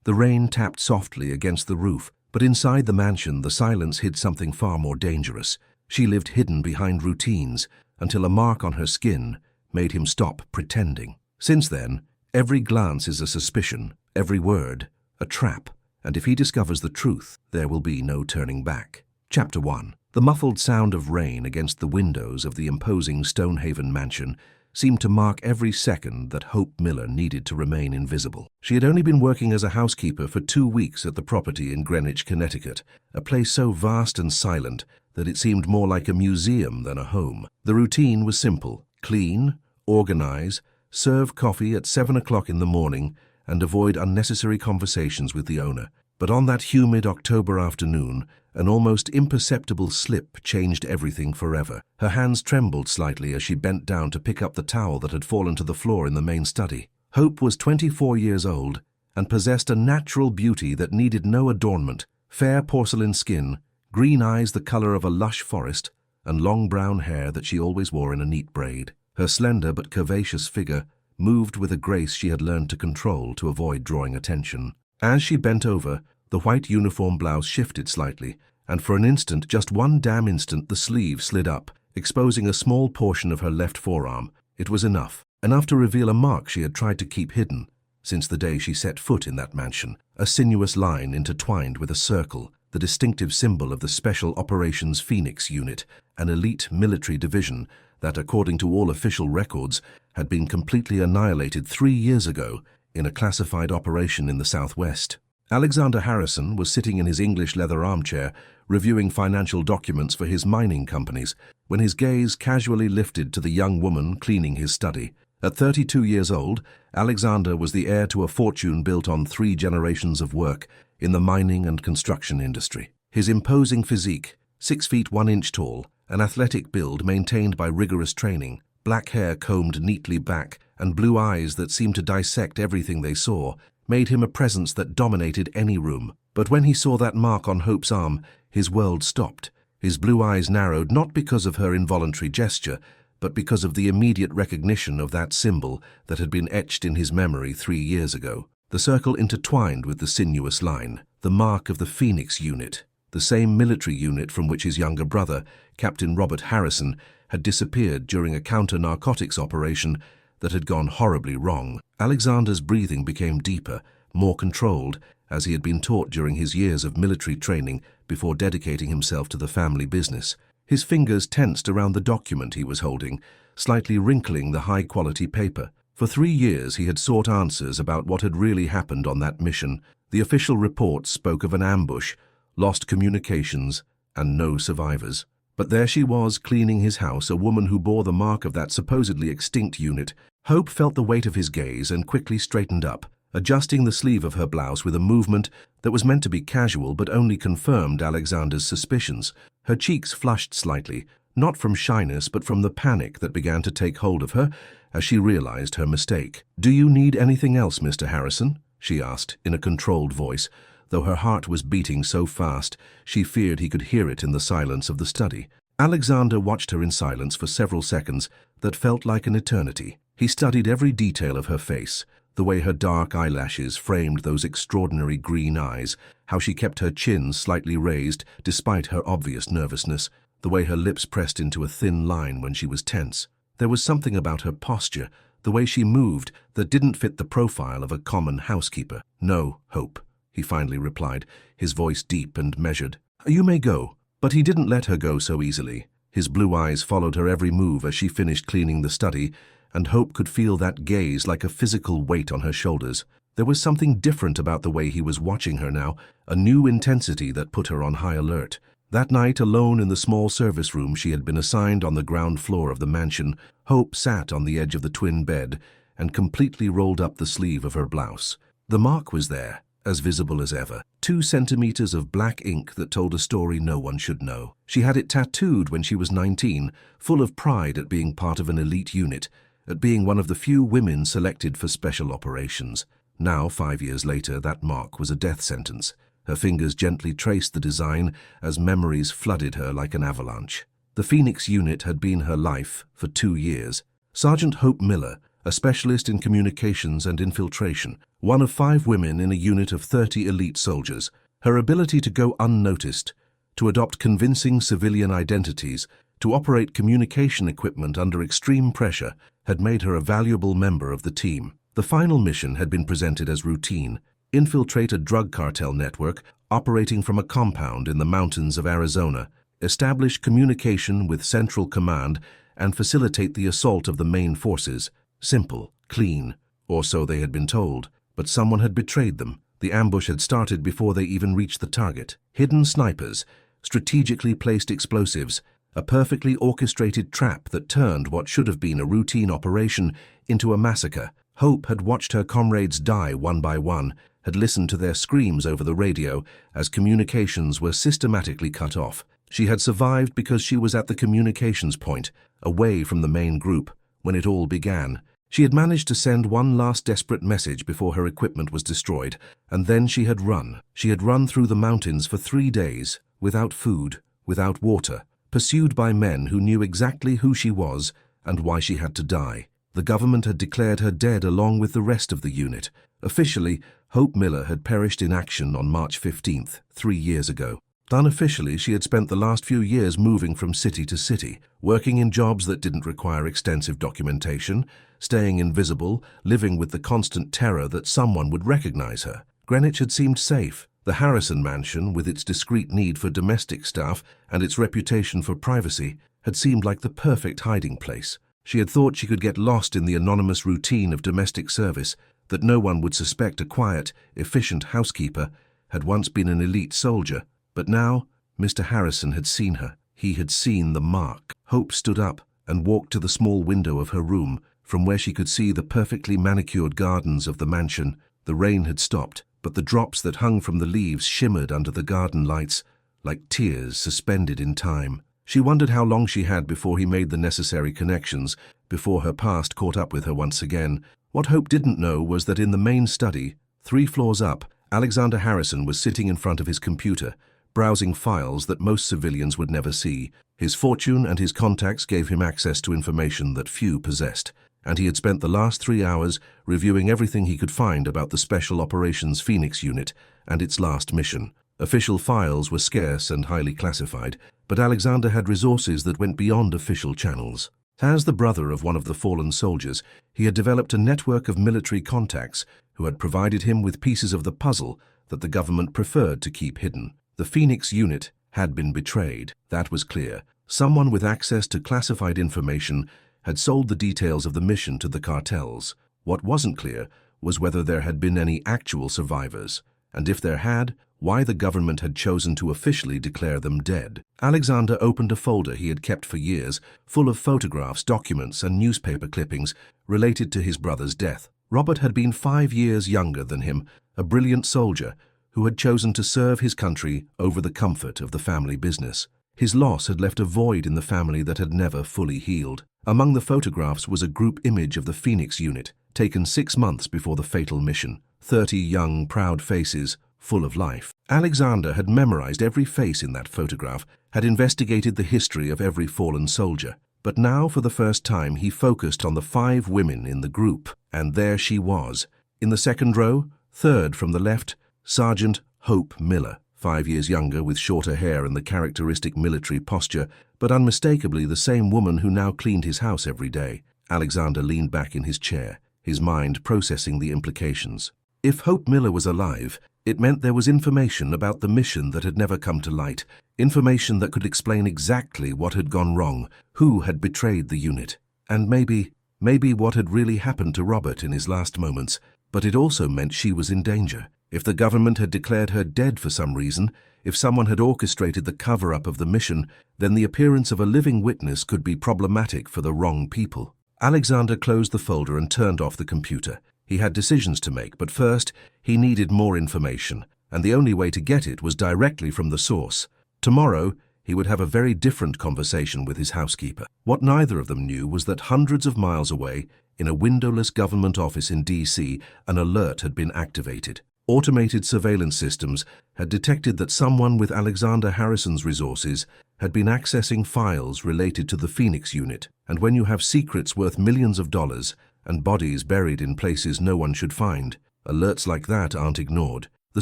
The rain tapped softly against the roof, but inside the mansion the silence hid something far more dangerous. She lived hidden behind routines until a mark on her skin made him stop pretending. Since then, every glance is a suspicion, every word a trap, and if he discovers the truth, there will be no turning back. Chapter 1. The muffled sound of rain against the windows of the imposing Stonehaven mansion seemed to mark every second that Hope Miller needed to remain invisible. She had only been working as a housekeeper for 2 weeks at the property in Greenwich, Connecticut, a place so vast and silent that it seemed more like a museum than a home. The routine was simple: clean, organize, serve coffee at 7 o'clock in the morning, and avoid unnecessary conversations with the owner. But on that humid October afternoon, an almost imperceptible slip changed everything forever. Her hands trembled slightly as she bent down to pick up the towel that had fallen to the floor in the main study. Hope was 24 years old and possessed a natural beauty that needed no adornment: fair porcelain skin, green eyes the color of a lush forest, and long brown hair that she always wore in a neat braid. Her slender but curvaceous figure moved with a grace she had learned to control to avoid drawing attention. As she bent over, the white uniform blouse shifted slightly, and for an instant, just one damn instant, the sleeve slid up, exposing a small portion of her left forearm. It was enough to reveal a mark she had tried to keep hidden since the day she set foot in that mansion. A sinuous line intertwined with a circle, the distinctive symbol of the Special Operations Phoenix Unit, an elite military division that, according to all official records, had been completely annihilated 3 years ago in a classified operation in the Southwest. Alexander Harrison was sitting in his English leather armchair, reviewing financial documents for his mining companies, when his gaze casually lifted to the young woman cleaning his study. At 32 years old, Alexander was the heir to a fortune built on 3 generations of work in the mining and construction industry. His imposing physique, 6 feet 1 inch tall, an athletic build maintained by rigorous training, black hair combed neatly back, and blue eyes that seemed to dissect everything they saw, made him a presence that dominated any room. But when he saw that mark on Hope's arm, his world stopped. His blue eyes narrowed not because of her involuntary gesture, but because of the immediate recognition of that symbol that had been etched in his memory 3 years ago. The circle intertwined with the sinuous line, the mark of the Phoenix Unit, the same military unit from which his younger brother, Captain Robert Harrison, had disappeared during a counter-narcotics operation that had gone horribly wrong. Alexander's breathing became deeper, more controlled, as he had been taught during his years of military training before dedicating himself to the family business. His fingers tensed around the document he was holding, slightly wrinkling the high-quality paper. For 3 years he had sought answers about what had really happened on that mission. The official reports spoke of an ambush, lost communications, and no survivors. But there she was, cleaning his house, a woman who bore the mark of that supposedly extinct unit. Hope felt the weight of his gaze and quickly straightened up, adjusting the sleeve of her blouse with a movement that was meant to be casual but only confirmed Alexander's suspicions. Her cheeks flushed slightly, not from shyness but from the panic that began to take hold of her as she realized her mistake. "Do you need anything else, Mr. Harrison?" she asked in a controlled voice, though her heart was beating so fast she feared he could hear it in the silence of the study. Alexander watched her in silence for several seconds that felt like an eternity. He studied every detail of her face, the way her dark eyelashes framed those extraordinary green eyes, how she kept her chin slightly raised despite her obvious nervousness, the way her lips pressed into a thin line when she was tense. There was something about her posture, the way she moved, that didn't fit the profile of a common housekeeper. "No, Hope," he finally replied, his voice deep and measured. "You may go." But he didn't let her go so easily. His blue eyes followed her every move as she finished cleaning the study, and Hope could feel that gaze like a physical weight on her shoulders. There was something different about the way he was watching her now, a new intensity that put her on high alert. That night, alone in the small service room she had been assigned on the ground floor of the mansion, Hope sat on the edge of the twin bed and completely rolled up the sleeve of her blouse. The mark was there, as visible as ever. 2 centimeters of black ink that told a story no one should know. She had it tattooed when she was 19, full of pride at being part of an elite unit, at being one of the few women selected for special operations. Now, 5 years later, that mark was a death sentence. Her fingers gently traced the design as memories flooded her like an avalanche. The Phoenix Unit had been her life for 2 years. Sergeant Hope Miller, a specialist in communications and infiltration, one of 5 women in a unit of 30 elite soldiers. Her ability to go unnoticed, to adopt convincing civilian identities, to operate communication equipment under extreme pressure, had made her a valuable member of the team. The final mission had been presented as routine: infiltrate a drug cartel network operating from a compound in the mountains of Arizona, establish communication with Central Command, and facilitate the assault of the main forces. Simple, clean, or so they had been told. But someone had betrayed them. The ambush had started before they even reached the target. Hidden snipers, strategically placed explosives, a perfectly orchestrated trap that turned what should have been a routine operation into a massacre. Hope had watched her comrades die one by one, had listened to their screams over the radio as communications were systematically cut off. She had survived because she was at the communications point, away from the main group, when it all began. She had managed to send one last desperate message before her equipment was destroyed, and then she had run. She had run through the mountains for 3 days, without food, without water, pursued by men who knew exactly who she was and why she had to die. The government had declared her dead along with the rest of the unit. Officially, Hope Miller had perished in action on March 15th, 3 years ago. Unofficially, she had spent the last few years moving from city to city, working in jobs that didn't require extensive documentation, staying invisible, living with the constant terror that someone would recognize her. Greenwich had seemed safe. The Harrison mansion, with its discreet need for domestic staff and its reputation for privacy, had seemed like the perfect hiding place. She had thought she could get lost in the anonymous routine of domestic service, that no one would suspect a quiet, efficient housekeeper had once been an elite soldier. But now, Mr. Harrison had seen her. He had seen the mark. Hope stood up and walked to the small window of her room, from where she could see the perfectly manicured gardens of the mansion. The rain had stopped, but the drops that hung from the leaves shimmered under the garden lights, like tears suspended in time. She wondered how long she had before he made the necessary connections, before her past caught up with her once again. What Hope didn't know was that in the main study, 3 floors up, Alexander Harrison was sitting in front of his computer, browsing files that most civilians would never see. His fortune and his contacts gave him access to information that few possessed, and he had spent the last 3 hours reviewing everything he could find about the Special Operations Phoenix unit and its last mission. Official files were scarce and highly classified, but Alexander had resources that went beyond official channels. As the brother of one of the fallen soldiers, he had developed a network of military contacts who had provided him with pieces of the puzzle that the government preferred to keep hidden. The Phoenix unit had been betrayed, that was clear. Someone with access to classified information had sold the details of the mission to the cartels. What wasn't clear was whether there had been any actual survivors, and if there had, why the government had chosen to officially declare them dead. Alexander opened a folder he had kept for years, full of photographs, documents, and newspaper clippings related to his brother's death. Robert had been 5 years younger than him, a brilliant soldier who had chosen to serve his country over the comfort of the family business. His loss had left a void in the family that had never fully healed. Among the photographs was a group image of the Phoenix unit, taken 6 months before the fatal mission. 30 young, proud faces, full of life. Alexander had memorized every face in that photograph, had investigated the history of every fallen soldier. But now, for the first time, he focused on the 5 women in the group. And there she was. In the second row, third from the left, Sergeant Hope Miller, 5 years younger, with shorter hair and the characteristic military posture, but unmistakably the same woman who now cleaned his house every day. Alexander leaned back in his chair, his mind processing the implications. If Hope Miller was alive, it meant there was information about the mission that had never come to light, information that could explain exactly what had gone wrong, who had betrayed the unit, and maybe what had really happened to Robert in his last moments. But it also meant she was in danger. If the government had declared her dead for some reason, if someone had orchestrated the cover-up of the mission, then the appearance of a living witness could be problematic for the wrong people. Alexander closed the folder and turned off the computer. He had decisions to make, but first, he needed more information, and the only way to get it was directly from the source. Tomorrow, he would have a very different conversation with his housekeeper. What neither of them knew was that hundreds of miles away, in a windowless government office in D.C., an alert had been activated. Automated surveillance systems had detected that someone with Alexander Harrison's resources had been accessing files related to the Phoenix unit. And when you have secrets worth millions of dollars, and bodies buried in places no one should find. Alerts like that aren't ignored. The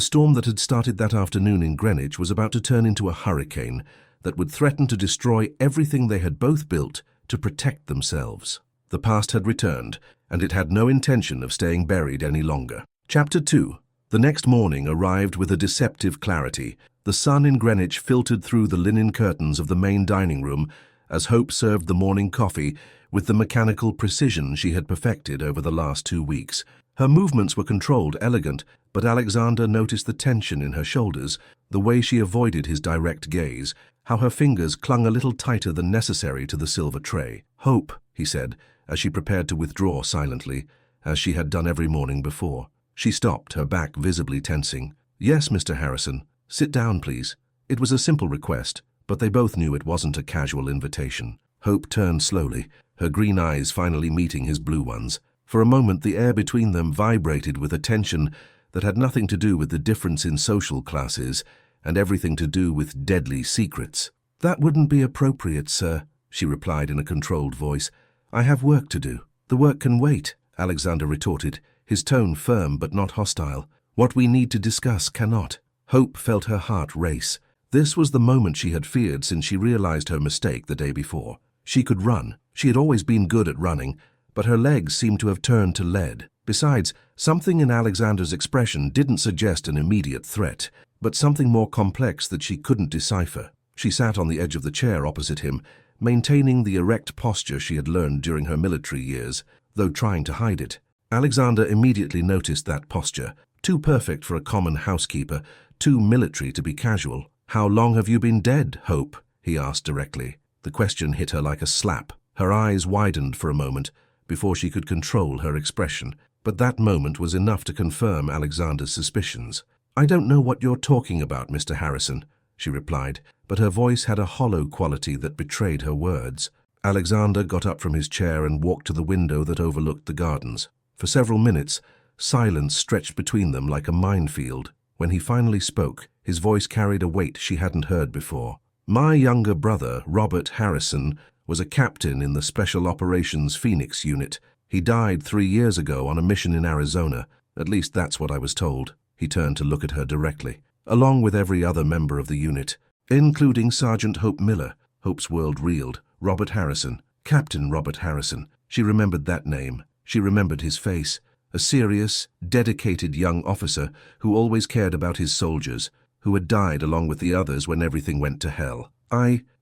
storm that had started that afternoon in Greenwich was about to turn into a hurricane that would threaten to destroy everything they had both built to protect themselves. The past had returned, and it had no intention of staying buried any longer. Chapter 2. The next morning arrived with a deceptive clarity. The sun in Greenwich filtered through the linen curtains of the main dining room as Hope served the morning coffee with the mechanical precision she had perfected over the last 2 weeks. Her movements were controlled, elegant, but Alexander noticed the tension in her shoulders, the way she avoided his direct gaze, how her fingers clung a little tighter than necessary to the silver tray. "Hope," he said, as she prepared to withdraw silently, as she had done every morning before. She stopped, her back visibly tensing. "Yes, Mr. Harrison. Sit down, please." It was a simple request, but they both knew it wasn't a casual invitation. Hope turned slowly, her green eyes finally meeting his blue ones. For a moment, the air between them vibrated with a tension that had nothing to do with the difference in social classes and everything to do with deadly secrets. "That wouldn't be appropriate, sir," she replied in a controlled voice. "I have work to do." "The work can wait," Alexander retorted, his tone firm but not hostile. "What we need to discuss cannot." Hope felt her heart race. This was the moment she had feared since she realized her mistake the day before. She could run. She had always been good at running, but her legs seemed to have turned to lead. Besides, something in Alexander's expression didn't suggest an immediate threat, but something more complex that she couldn't decipher. She sat on the edge of the chair opposite him, maintaining the erect posture she had learned during her military years, though trying to hide it. Alexander immediately noticed that posture, too perfect for a common housekeeper, too military to be casual. "How long have you been dead, Hope?" he asked directly. The question hit her like a slap. Her eyes widened for a moment before she could control her expression, but that moment was enough to confirm Alexander's suspicions. "I don't know what you're talking about, Mr. Harrison," she replied, but her voice had a hollow quality that betrayed her words. Alexander got up from his chair and walked to the window that overlooked the gardens. For several minutes, silence stretched between them like a minefield. When he finally spoke, his voice carried a weight she hadn't heard before. "My younger brother, Robert Harrison, was a captain in the Special Operations Phoenix unit. He died 3 years ago on a mission in Arizona. At least that's what I was told." He turned to look at her directly. "Along with every other member of the unit, including Sergeant Hope Miller." Hope's world reeled. Robert Harrison. Captain Robert Harrison. She remembered that name. She remembered his face. A serious, dedicated young officer who always cared about his soldiers, who had died along with the others when everything went to hell.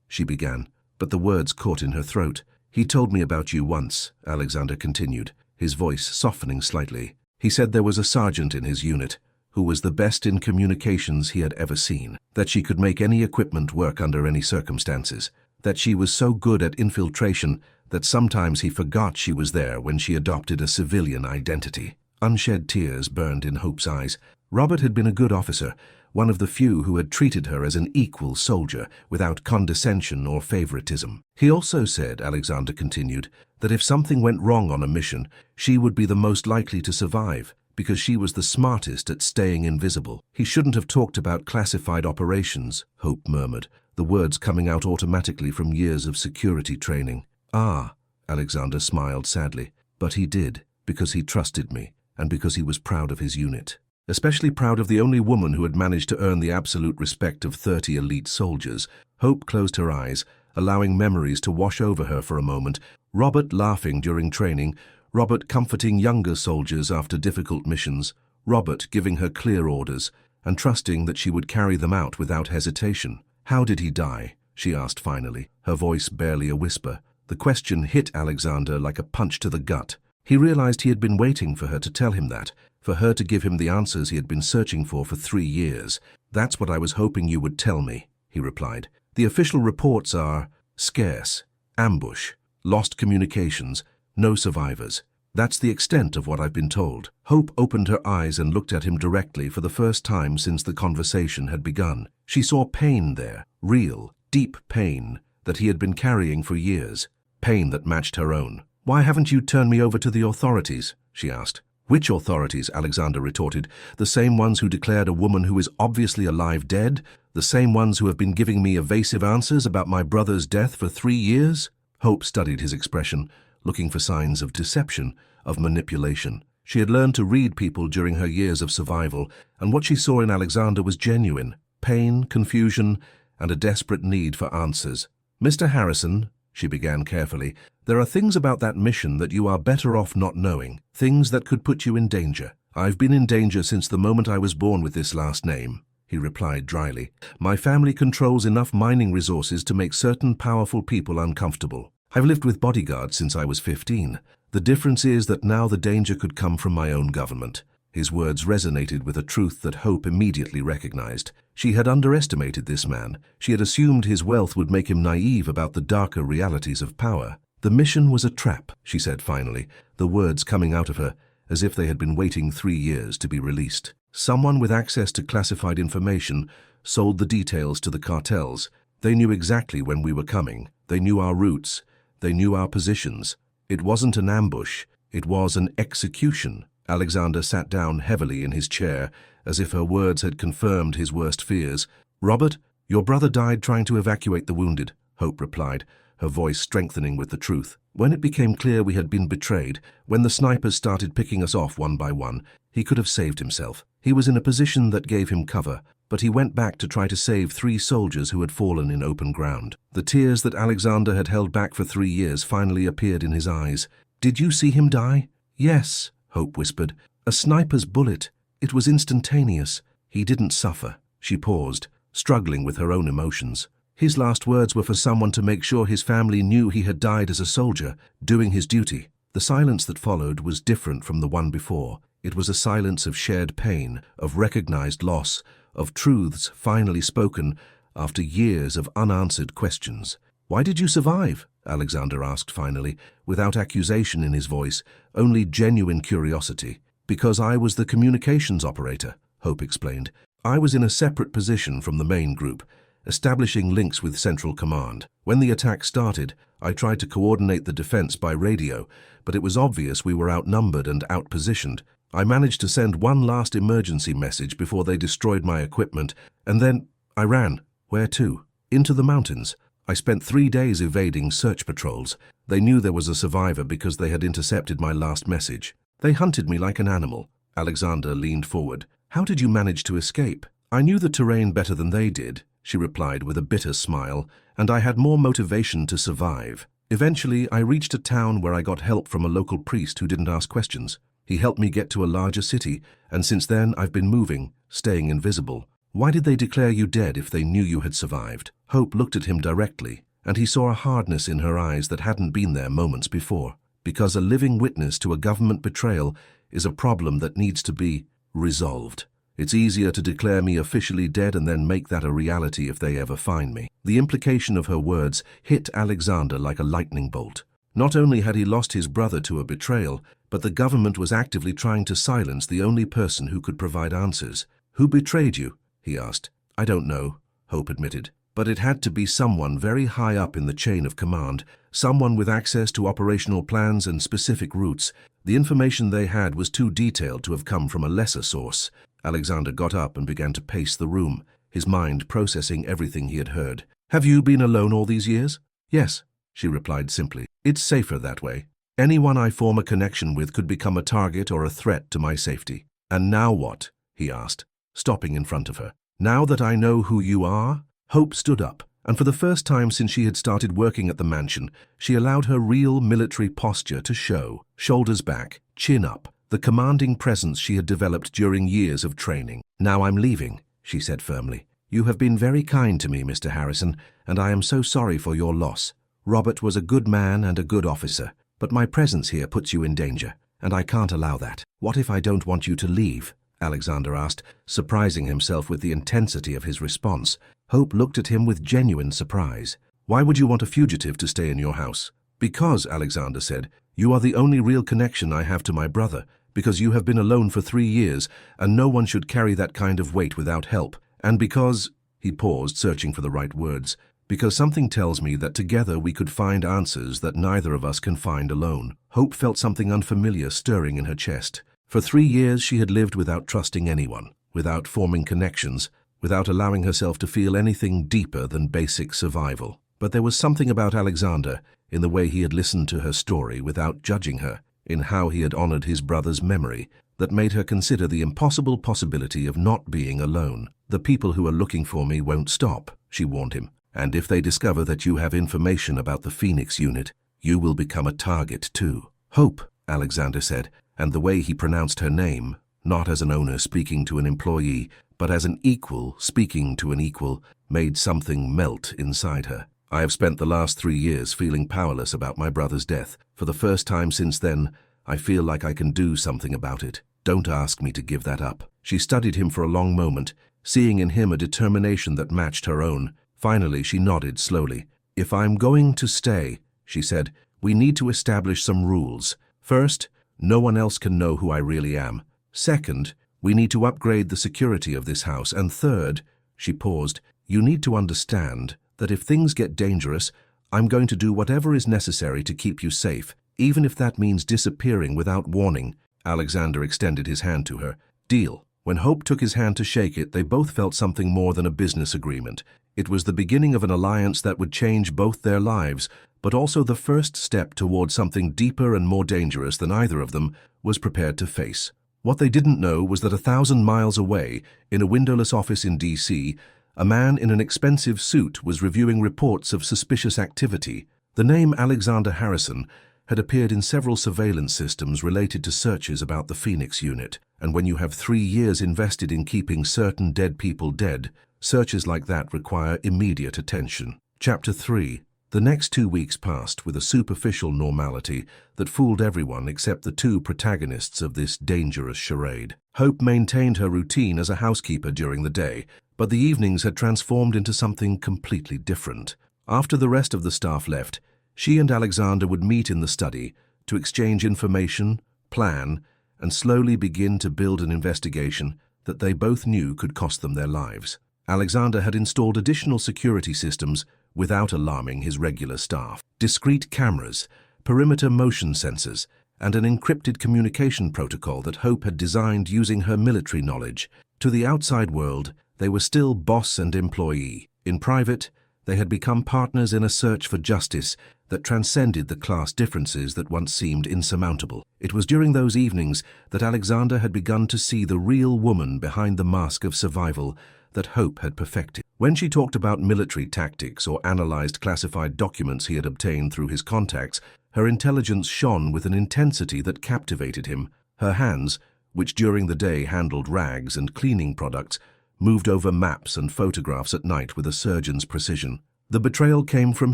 She began, but the words caught in her throat. "He told me about you once," Alexander continued, his voice softening slightly. "He said there was a sergeant in his unit who was the best in communications he had ever seen, that she could make any equipment work under any circumstances, that she was so good at infiltration that sometimes he forgot she was there when she adopted a civilian identity." Unshed tears burned in Hope's eyes. Robert had been a good officer, one of the few who had treated her as an equal soldier, without condescension or favoritism. "He also said," Alexander continued, "that if something went wrong on a mission, she would be the most likely to survive, because she was the smartest at staying invisible." "He shouldn't have talked about classified operations," Hope murmured, the words coming out automatically from years of security training. "Ah," Alexander smiled sadly, "but he did, because he trusted me, and because he was proud of his unit. Especially proud of the only woman who had managed to earn the absolute respect of 30 elite soldiers." Hope closed her eyes, allowing memories to wash over her for a moment. Robert laughing during training, Robert comforting younger soldiers after difficult missions, Robert giving her clear orders, and trusting that she would carry them out without hesitation. "How did he die?" she asked finally, her voice barely a whisper. The question hit Alexander like a punch to the gut. He realized he had been waiting for her to tell him that, for her to give him the answers he had been searching for 3 years. "That's what I was hoping you would tell me," he replied. "The official reports are scarce, ambush, lost communications, no survivors. That's the extent of what I've been told." Hope opened her eyes and looked at him directly for the first time since the conversation had begun. She saw pain there, real, deep pain that he had been carrying for years, pain that matched her own. "Why haven't you turned me over to the authorities?" she asked. "Which authorities?" Alexander retorted. "The same ones who declared a woman who is obviously alive dead? The same ones who have been giving me evasive answers about my brother's death for 3 years? Hope studied his expression, looking for signs of deception, of manipulation. She had learned to read people during her years of survival, and what she saw in Alexander was genuine: pain, confusion, and a desperate need for answers. "Mr. Harrison," she began carefully, "there are things about that mission that you are better off not knowing, things that could put you in danger." "I've been in danger since the moment I was born with this last name," he replied dryly. "My family controls enough mining resources to make certain powerful people uncomfortable. I've lived with bodyguards since I was 15. The difference is that now the danger could come from my own government." His words resonated with a truth that Hope immediately recognized. She had underestimated this man. She had assumed his wealth would make him naive about the darker realities of power. "The mission was a trap," she said finally, the words coming out of her as if they had been waiting 3 years to be released. "Someone with access to classified information sold the details to the cartels. They knew exactly when we were coming. They knew our routes. They knew our positions. It wasn't an ambush. It was an execution." Alexander sat down heavily in his chair, as if her words had confirmed his worst fears. "Robert, your brother died trying to evacuate the wounded," Hope replied, her voice strengthening with the truth. "When it became clear we had been betrayed, when the snipers started picking us off one by one, he could have saved himself. He was in a position that gave him cover, but he went back to try to save 3 soldiers who had fallen in open ground." The tears that Alexander had held back for 3 years finally appeared in his eyes. "Did you see him die?" "Yes," Hope whispered. "A sniper's bullet. It was instantaneous. He didn't suffer." She paused, struggling with her own emotions. His last words were for someone to make sure his family knew he had died as a soldier, doing his duty. The silence that followed was different from the one before. It was a silence of shared pain, of recognized loss, of truths finally spoken after years of unanswered questions. "Why did you survive?" Alexander asked finally, without accusation in his voice, only genuine curiosity. "Because I was the communications operator," Hope explained. "I was in a separate position from the main group, establishing links with Central Command. When the attack started, I tried to coordinate the defense by radio, but it was obvious we were outnumbered and outpositioned. I managed to send one last emergency message before they destroyed my equipment, and then I ran." "Where to?" "Into the mountains. I spent 3 days evading search patrols. They knew there was a survivor because they had intercepted my last message. They hunted me like an animal." Alexander leaned forward. "How did you manage to escape?" "I knew the terrain better than they did," she replied with a bitter smile, "and I had more motivation to survive. Eventually, I reached a town where I got help from a local priest who didn't ask questions. He helped me get to a larger city, and since then I've been moving, staying invisible." "Why did they declare you dead if they knew you had survived?" Hope looked at him directly, and he saw a hardness in her eyes that hadn't been there moments before. "Because a living witness to a government betrayal is a problem that needs to be resolved. It's easier to declare me officially dead and then make that a reality if they ever find me." The implication of her words hit Alexander like a lightning bolt. Not only had he lost his brother to a betrayal, but the government was actively trying to silence the only person who could provide answers. "Who betrayed you?" he asked. "I don't know," Hope admitted. "But it had to be someone very high up in the chain of command, someone with access to operational plans and specific routes. The information they had was too detailed to have come from a lesser source." Alexander got up and began to pace the room, his mind processing everything he had heard. "Have you been alone all these years?" "Yes," she replied simply. "It's safer that way. Anyone I form a connection with could become a target or a threat to my safety." "And now what?" he asked, stopping in front of her. "Now that I know who you are?" Hope stood up, and for the first time since she had started working at the mansion, she allowed her real military posture to show, shoulders back, chin up, the commanding presence she had developed during years of training. "Now I'm leaving," she said firmly. "You have been very kind to me, Mr. Harrison, and I am so sorry for your loss. Robert was a good man and a good officer, but my presence here puts you in danger, and I can't allow that." "What if I don't want you to leave?" Alexander asked, surprising himself with the intensity of his response. Hope looked at him with genuine surprise. "Why would you want a fugitive to stay in your house?" "Because," Alexander said, "you are the only real connection I have to my brother, because you have been alone for 3 years, and no one should carry that kind of weight without help. And because," he paused, searching for the right words, "because something tells me that together we could find answers that neither of us can find alone." Hope felt something unfamiliar stirring in her chest. For 3 years she had lived without trusting anyone, without forming connections, without allowing herself to feel anything deeper than basic survival. But there was something about Alexander, in the way he had listened to her story without judging her. in how he had honored his brother's memory, that made her consider the impossible possibility of not being alone. "The people who are looking for me won't stop," she warned him. "And if they discover that you have information about the Phoenix unit, you will become a target too." "Hope," Alexander said, and the way he pronounced her name, not as an owner speaking to an employee, but as an equal speaking to an equal, made something melt inside her. "I have spent the last 3 years feeling powerless about my brother's death. For the first time since then, I feel like I can do something about it. Don't ask me to give that up." She studied him for a long moment, seeing in him a determination that matched her own. Finally, she nodded slowly. "If I'm going to stay," she said, "we need to establish some rules. First, no one else can know who I really am. Second, we need to upgrade the security of this house. And third," she paused, "you need to understand that if things get dangerous, I'm going to do whatever is necessary to keep you safe, even if that means disappearing without warning." Alexander extended his hand to her. "Deal." When Hope took his hand to shake it, they both felt something more than a business agreement. It was the beginning of an alliance that would change both their lives, but also the first step toward something deeper and more dangerous than either of them was prepared to face. What they didn't know was that 1,000 miles away, in a windowless office in D.C., a man in an expensive suit was reviewing reports of suspicious activity. The name Alexander Harrison had appeared in several surveillance systems related to searches about the Phoenix unit, and when you have 3 years invested in keeping certain dead people dead, searches like that require immediate attention. Chapter 3. The next 2 weeks passed with a superficial normality that fooled everyone except the two protagonists of this dangerous charade. Hope maintained her routine as a housekeeper during the day, but the evenings had transformed into something completely different. After the rest of the staff left, she and Alexander would meet in the study to exchange information, plan, and slowly begin to build an investigation that they both knew could cost them their lives. Alexander had installed additional security systems without alarming his regular staff. Discrete cameras, perimeter motion sensors, and an encrypted communication protocol that Hope had designed using her military knowledge. To the outside world, they were still boss and employee. In private, they had become partners in a search for justice that transcended the class differences that once seemed insurmountable. It was during those evenings that Alexander had begun to see the real woman behind the mask of survival that Hope had perfected. When she talked about military tactics or analyzed classified documents he had obtained through his contacts, her intelligence shone with an intensity that captivated him. Her hands, which during the day handled rags and cleaning products, moved over maps and photographs at night with a surgeon's precision. "The betrayal came from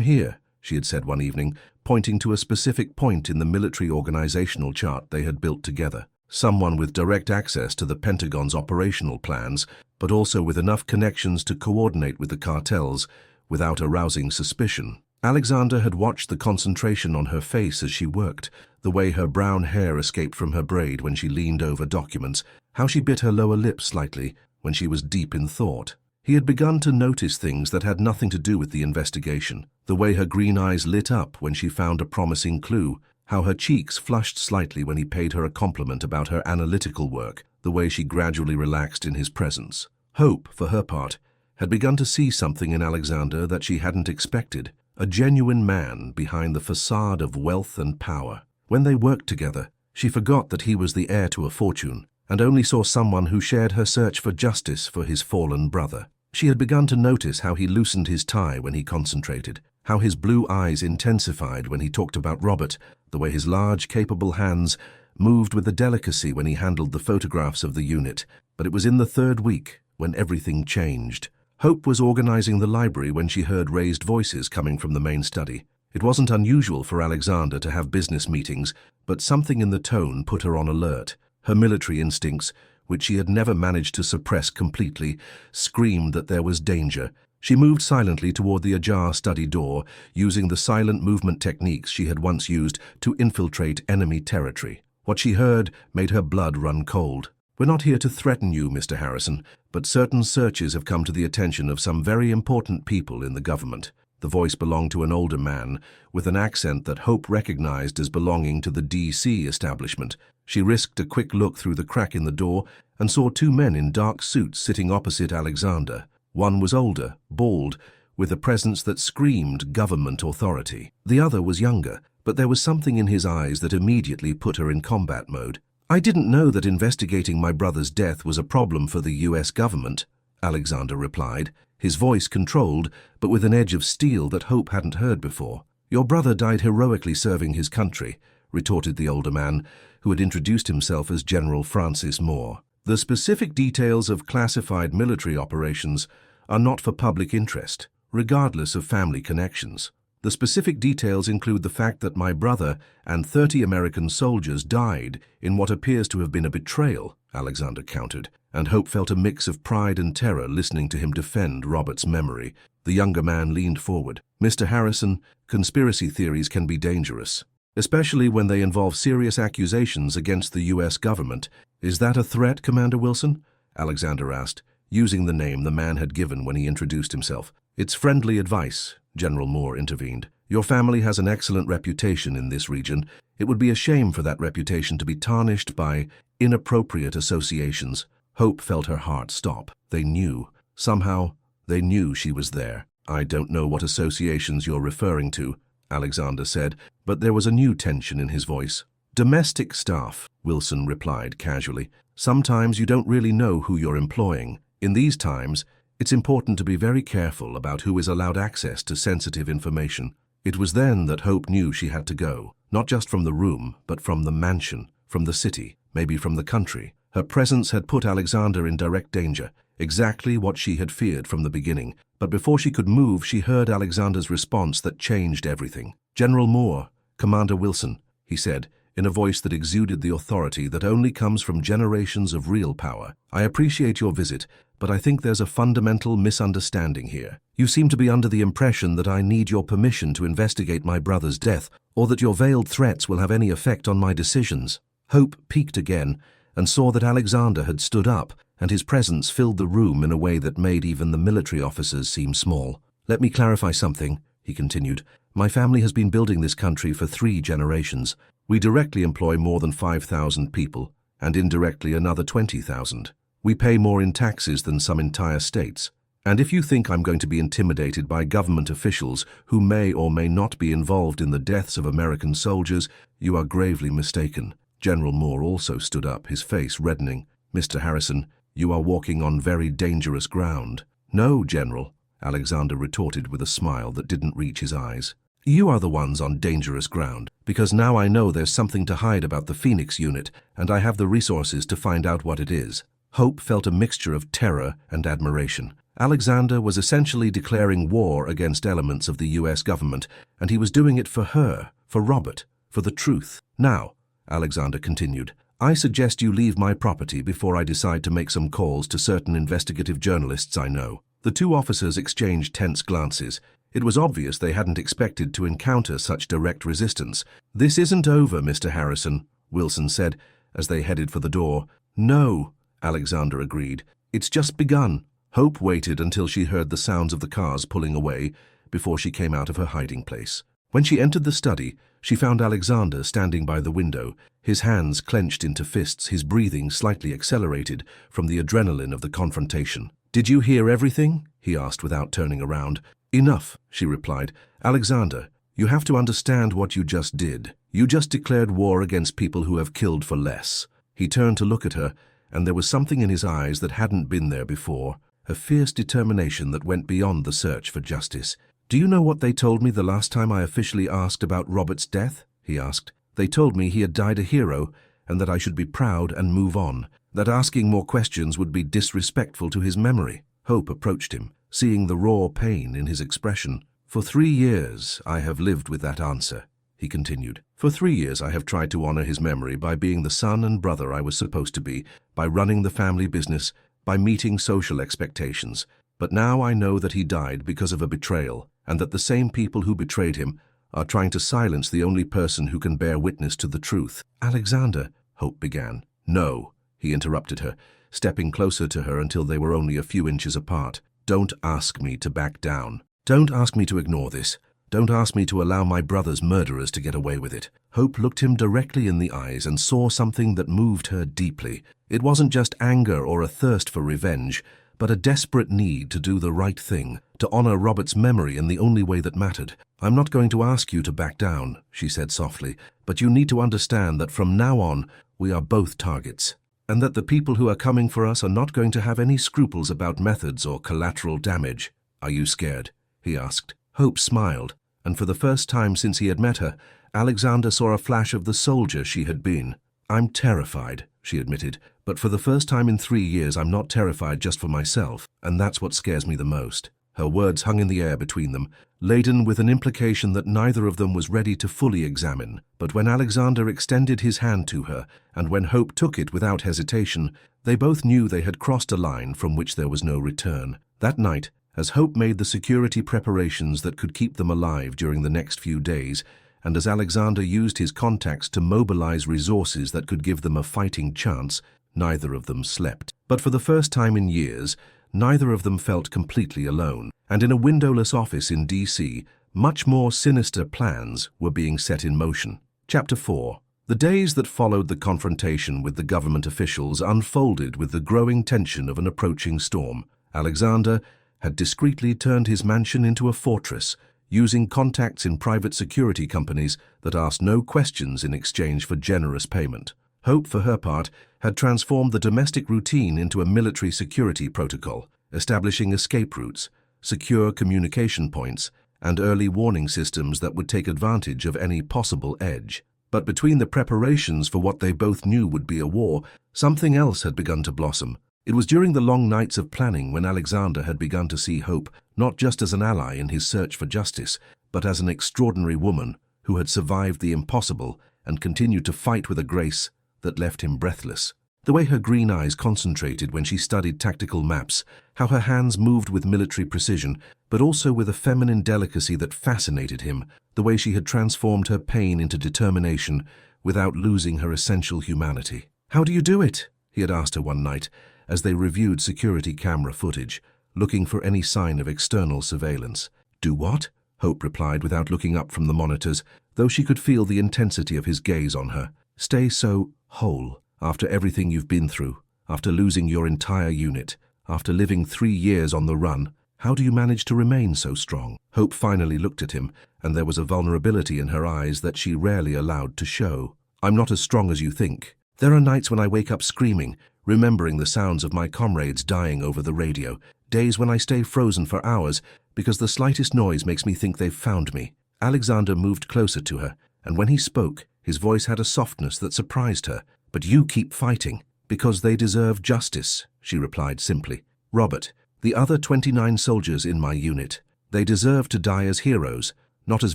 here," she had said one evening, pointing to a specific point in the military organizational chart they had built together. Someone with direct access to the Pentagon's operational plans, but also with enough connections to coordinate with the cartels without arousing suspicion. Alexander had watched the concentration on her face as she worked, the way her brown hair escaped from her braid when she leaned over documents, how she bit her lower lip slightly when she was deep in thought. He had begun to notice things that had nothing to do with the investigation, the way her green eyes lit up when she found a promising clue, how her cheeks flushed slightly when he paid her a compliment about her analytical work, the way she gradually relaxed in his presence. Hope, for her part, had begun to see something in Alexander that she hadn't expected, a genuine man behind the facade of wealth and power. When they worked together, she forgot that he was the heir to a fortune, and only saw someone who shared her search for justice for his fallen brother. She had begun to notice how he loosened his tie when he concentrated, how his blue eyes intensified when he talked about Robert, the way his large, capable hands moved with a delicacy when he handled the photographs of the unit. But it was in the 3rd week when everything changed. Hope was organizing the library when she heard raised voices coming from the main study. It wasn't unusual for Alexander to have business meetings, but something in the tone put her on alert. Her military instincts, which she had never managed to suppress completely, screamed that there was danger. She moved silently toward the ajar study door, using the silent movement techniques she had once used to infiltrate enemy territory. What she heard made her blood run cold. "We're not here to threaten you, Mr. Harrison, but certain searches have come to the attention of some very important people in the government." The voice belonged to an older man, with an accent that Hope recognized as belonging to the D.C. establishment. She risked a quick look through the crack in the door and saw 2 men in dark suits sitting opposite Alexander. One was older, bald, with a presence that screamed government authority. The other was younger, but there was something in his eyes that immediately put her in combat mode. "I didn't know that investigating my brother's death was a problem for the US government," Alexander replied, his voice controlled, but with an edge of steel that Hope hadn't heard before. "Your brother died heroically serving his country," retorted the older man, who had introduced himself as General Francis Moore. "The specific details of classified military operations are not for public interest, regardless of family connections. The specific details include the fact that my brother and 30 American soldiers died in what appears to have been a betrayal," Alexander countered, and Hope felt a mix of pride and terror listening to him defend Robert's memory. The younger man leaned forward. "Mr. Harrison, conspiracy theories can be dangerous, especially when they involve serious accusations against the US government. Is that a threat, Commander Wilson?" Alexander asked, using the name the man had given when he introduced himself. "It's friendly advice," General Moore intervened. "Your family has an excellent reputation in this region. It would be a shame for that reputation to be tarnished by inappropriate associations." Hope felt her heart stop. They knew. Somehow, they knew she was there. "I don't know what associations you're referring to," Alexander said, but there was a new tension in his voice. "Domestic staff," Wilson replied casually. "Sometimes you don't really know who you're employing. In these times, it's important to be very careful about who is allowed access to sensitive information." It was then that Hope knew she had to go, not just from the room, but from the mansion, from the city, maybe from the country. Her presence had put Alexander in direct danger, exactly what she had feared from the beginning. But before she could move, she heard Alexander's response that changed everything. "General Moore, Commander Wilson," he said, in a voice that exuded the authority that only comes from generations of real power. "I appreciate your visit, but I think there's a fundamental misunderstanding here. You seem to be under the impression that I need your permission to investigate my brother's death, or that your veiled threats will have any effect on my decisions." Hope peeked again and saw that Alexander had stood up, and his presence filled the room in a way that made even the military officers seem small. "Let me clarify something," he continued. "My family has been building this country for 3 generations. We directly employ more than 5,000 people, and indirectly another 20,000. We pay more in taxes than some entire states. And if you think I'm going to be intimidated by government officials who may or may not be involved in the deaths of American soldiers, you are gravely mistaken." General Moore also stood up, his face reddening. "Mr. Harrison, you are walking on very dangerous ground." "No, General," Alexander retorted with a smile that didn't reach his eyes. "You are the ones on dangerous ground, because now I know there's something to hide about the Phoenix unit, and I have the resources to find out what it is." Hope felt a mixture of terror and admiration. Alexander was essentially declaring war against elements of the US government, and he was doing it for her, for Robert, for the truth. "Now," Alexander continued, "I suggest you leave my property before I decide to make some calls to certain investigative journalists I know." The 2 officers exchanged tense glances. It was obvious they hadn't expected to encounter such direct resistance. "This isn't over, Mr. Harrison," Wilson said, as they headed for the door. "No," Alexander agreed. "It's just begun." Hope waited until she heard the sounds of the cars pulling away before she came out of her hiding place. When she entered the study, she found Alexander standing by the window, his hands clenched into fists, his breathing slightly accelerated from the adrenaline of the confrontation. "Did you hear everything?" he asked without turning around. "Enough," she replied. "Alexander, you have to understand what you just did. You just declared war against people who have killed for less." He turned to look at her, and there was something in his eyes that hadn't been there before, a fierce determination that went beyond the search for justice. "Do you know what they told me the last time I officially asked about Robert's death?" he asked. "They told me he had died a hero, and that I should be proud and move on, that asking more questions would be disrespectful to his memory." Hope approached him, seeing the raw pain in his expression. "For 3 years I have lived with that answer," he continued. "For 3 years I have tried to honor his memory by being the son and brother I was supposed to be, by running the family business, by meeting social expectations. But now I know that he died because of a betrayal, and that the same people who betrayed him are trying to silence the only person who can bear witness to the truth." "Alexander," Hope began. "No," he interrupted her, stepping closer to her until they were only a few inches apart. "Don't ask me to back down. Don't ask me to ignore this. Don't ask me to allow my brother's murderers to get away with it." Hope looked him directly in the eyes and saw something that moved her deeply. It wasn't just anger or a thirst for revenge, but a desperate need to do the right thing, to honor Robert's memory in the only way that mattered. "I'm not going to ask you to back down," she said softly, "but you need to understand that from now on, we are both targets, and that the people who are coming for us are not going to have any scruples about methods or collateral damage." "Are you scared?" he asked. Hope smiled, and for the first time since he had met her, Alexander saw a flash of the soldier she had been. "I'm terrified," she admitted, "but for the first time in 3 years I'm not terrified just for myself, and that's what scares me the most." Her words hung in the air between them, laden with an implication that neither of them was ready to fully examine. But when Alexander extended his hand to her, and when Hope took it without hesitation, they both knew they had crossed a line from which there was no return. That night, as Hope made the security preparations that could keep them alive during the next few days, and as Alexander used his contacts to mobilize resources that could give them a fighting chance, neither of them slept. But for the first time in years, neither of them felt completely alone, and in a windowless office in D.C., much more sinister plans were being set in motion. Chapter 4. The days that followed the confrontation with the government officials unfolded with the growing tension of an approaching storm. Alexander had discreetly turned his mansion into a fortress, using contacts in private security companies that asked no questions in exchange for generous payment. Hope, for her part, had transformed the domestic routine into a military security protocol, establishing escape routes, secure communication points, and early warning systems that would take advantage of any possible edge. But between the preparations for what they both knew would be a war, something else had begun to blossom. It was during the long nights of planning when Alexander had begun to see Hope not just as an ally in his search for justice, but as an extraordinary woman who had survived the impossible and continued to fight with a grace that left him breathless. The way her green eyes concentrated when she studied tactical maps, how her hands moved with military precision, but also with a feminine delicacy that fascinated him, the way she had transformed her pain into determination without losing her essential humanity. "How do you do it?" he had asked her one night, as they reviewed security camera footage, looking for any sign of external surveillance. "Do what?" Hope replied without looking up from the monitors, though she could feel the intensity of his gaze on her. "Stay so whole after everything you've been through, after losing your entire unit, after living 3 years on the run. How do you manage to remain so strong?" Hope finally looked at him, and there was a vulnerability in her eyes that she rarely allowed to show. "I'm not as strong as you think. There are nights when I wake up screaming, remembering the sounds of my comrades dying over the radio, days when I stay frozen for hours because the slightest noise makes me think they've found me." Alexander moved closer to her, and when he spoke, his voice had a softness that surprised her. "But you keep fighting, because they deserve justice," she replied simply. "Robert, the other 29 soldiers in my unit, they deserve to die as heroes, not as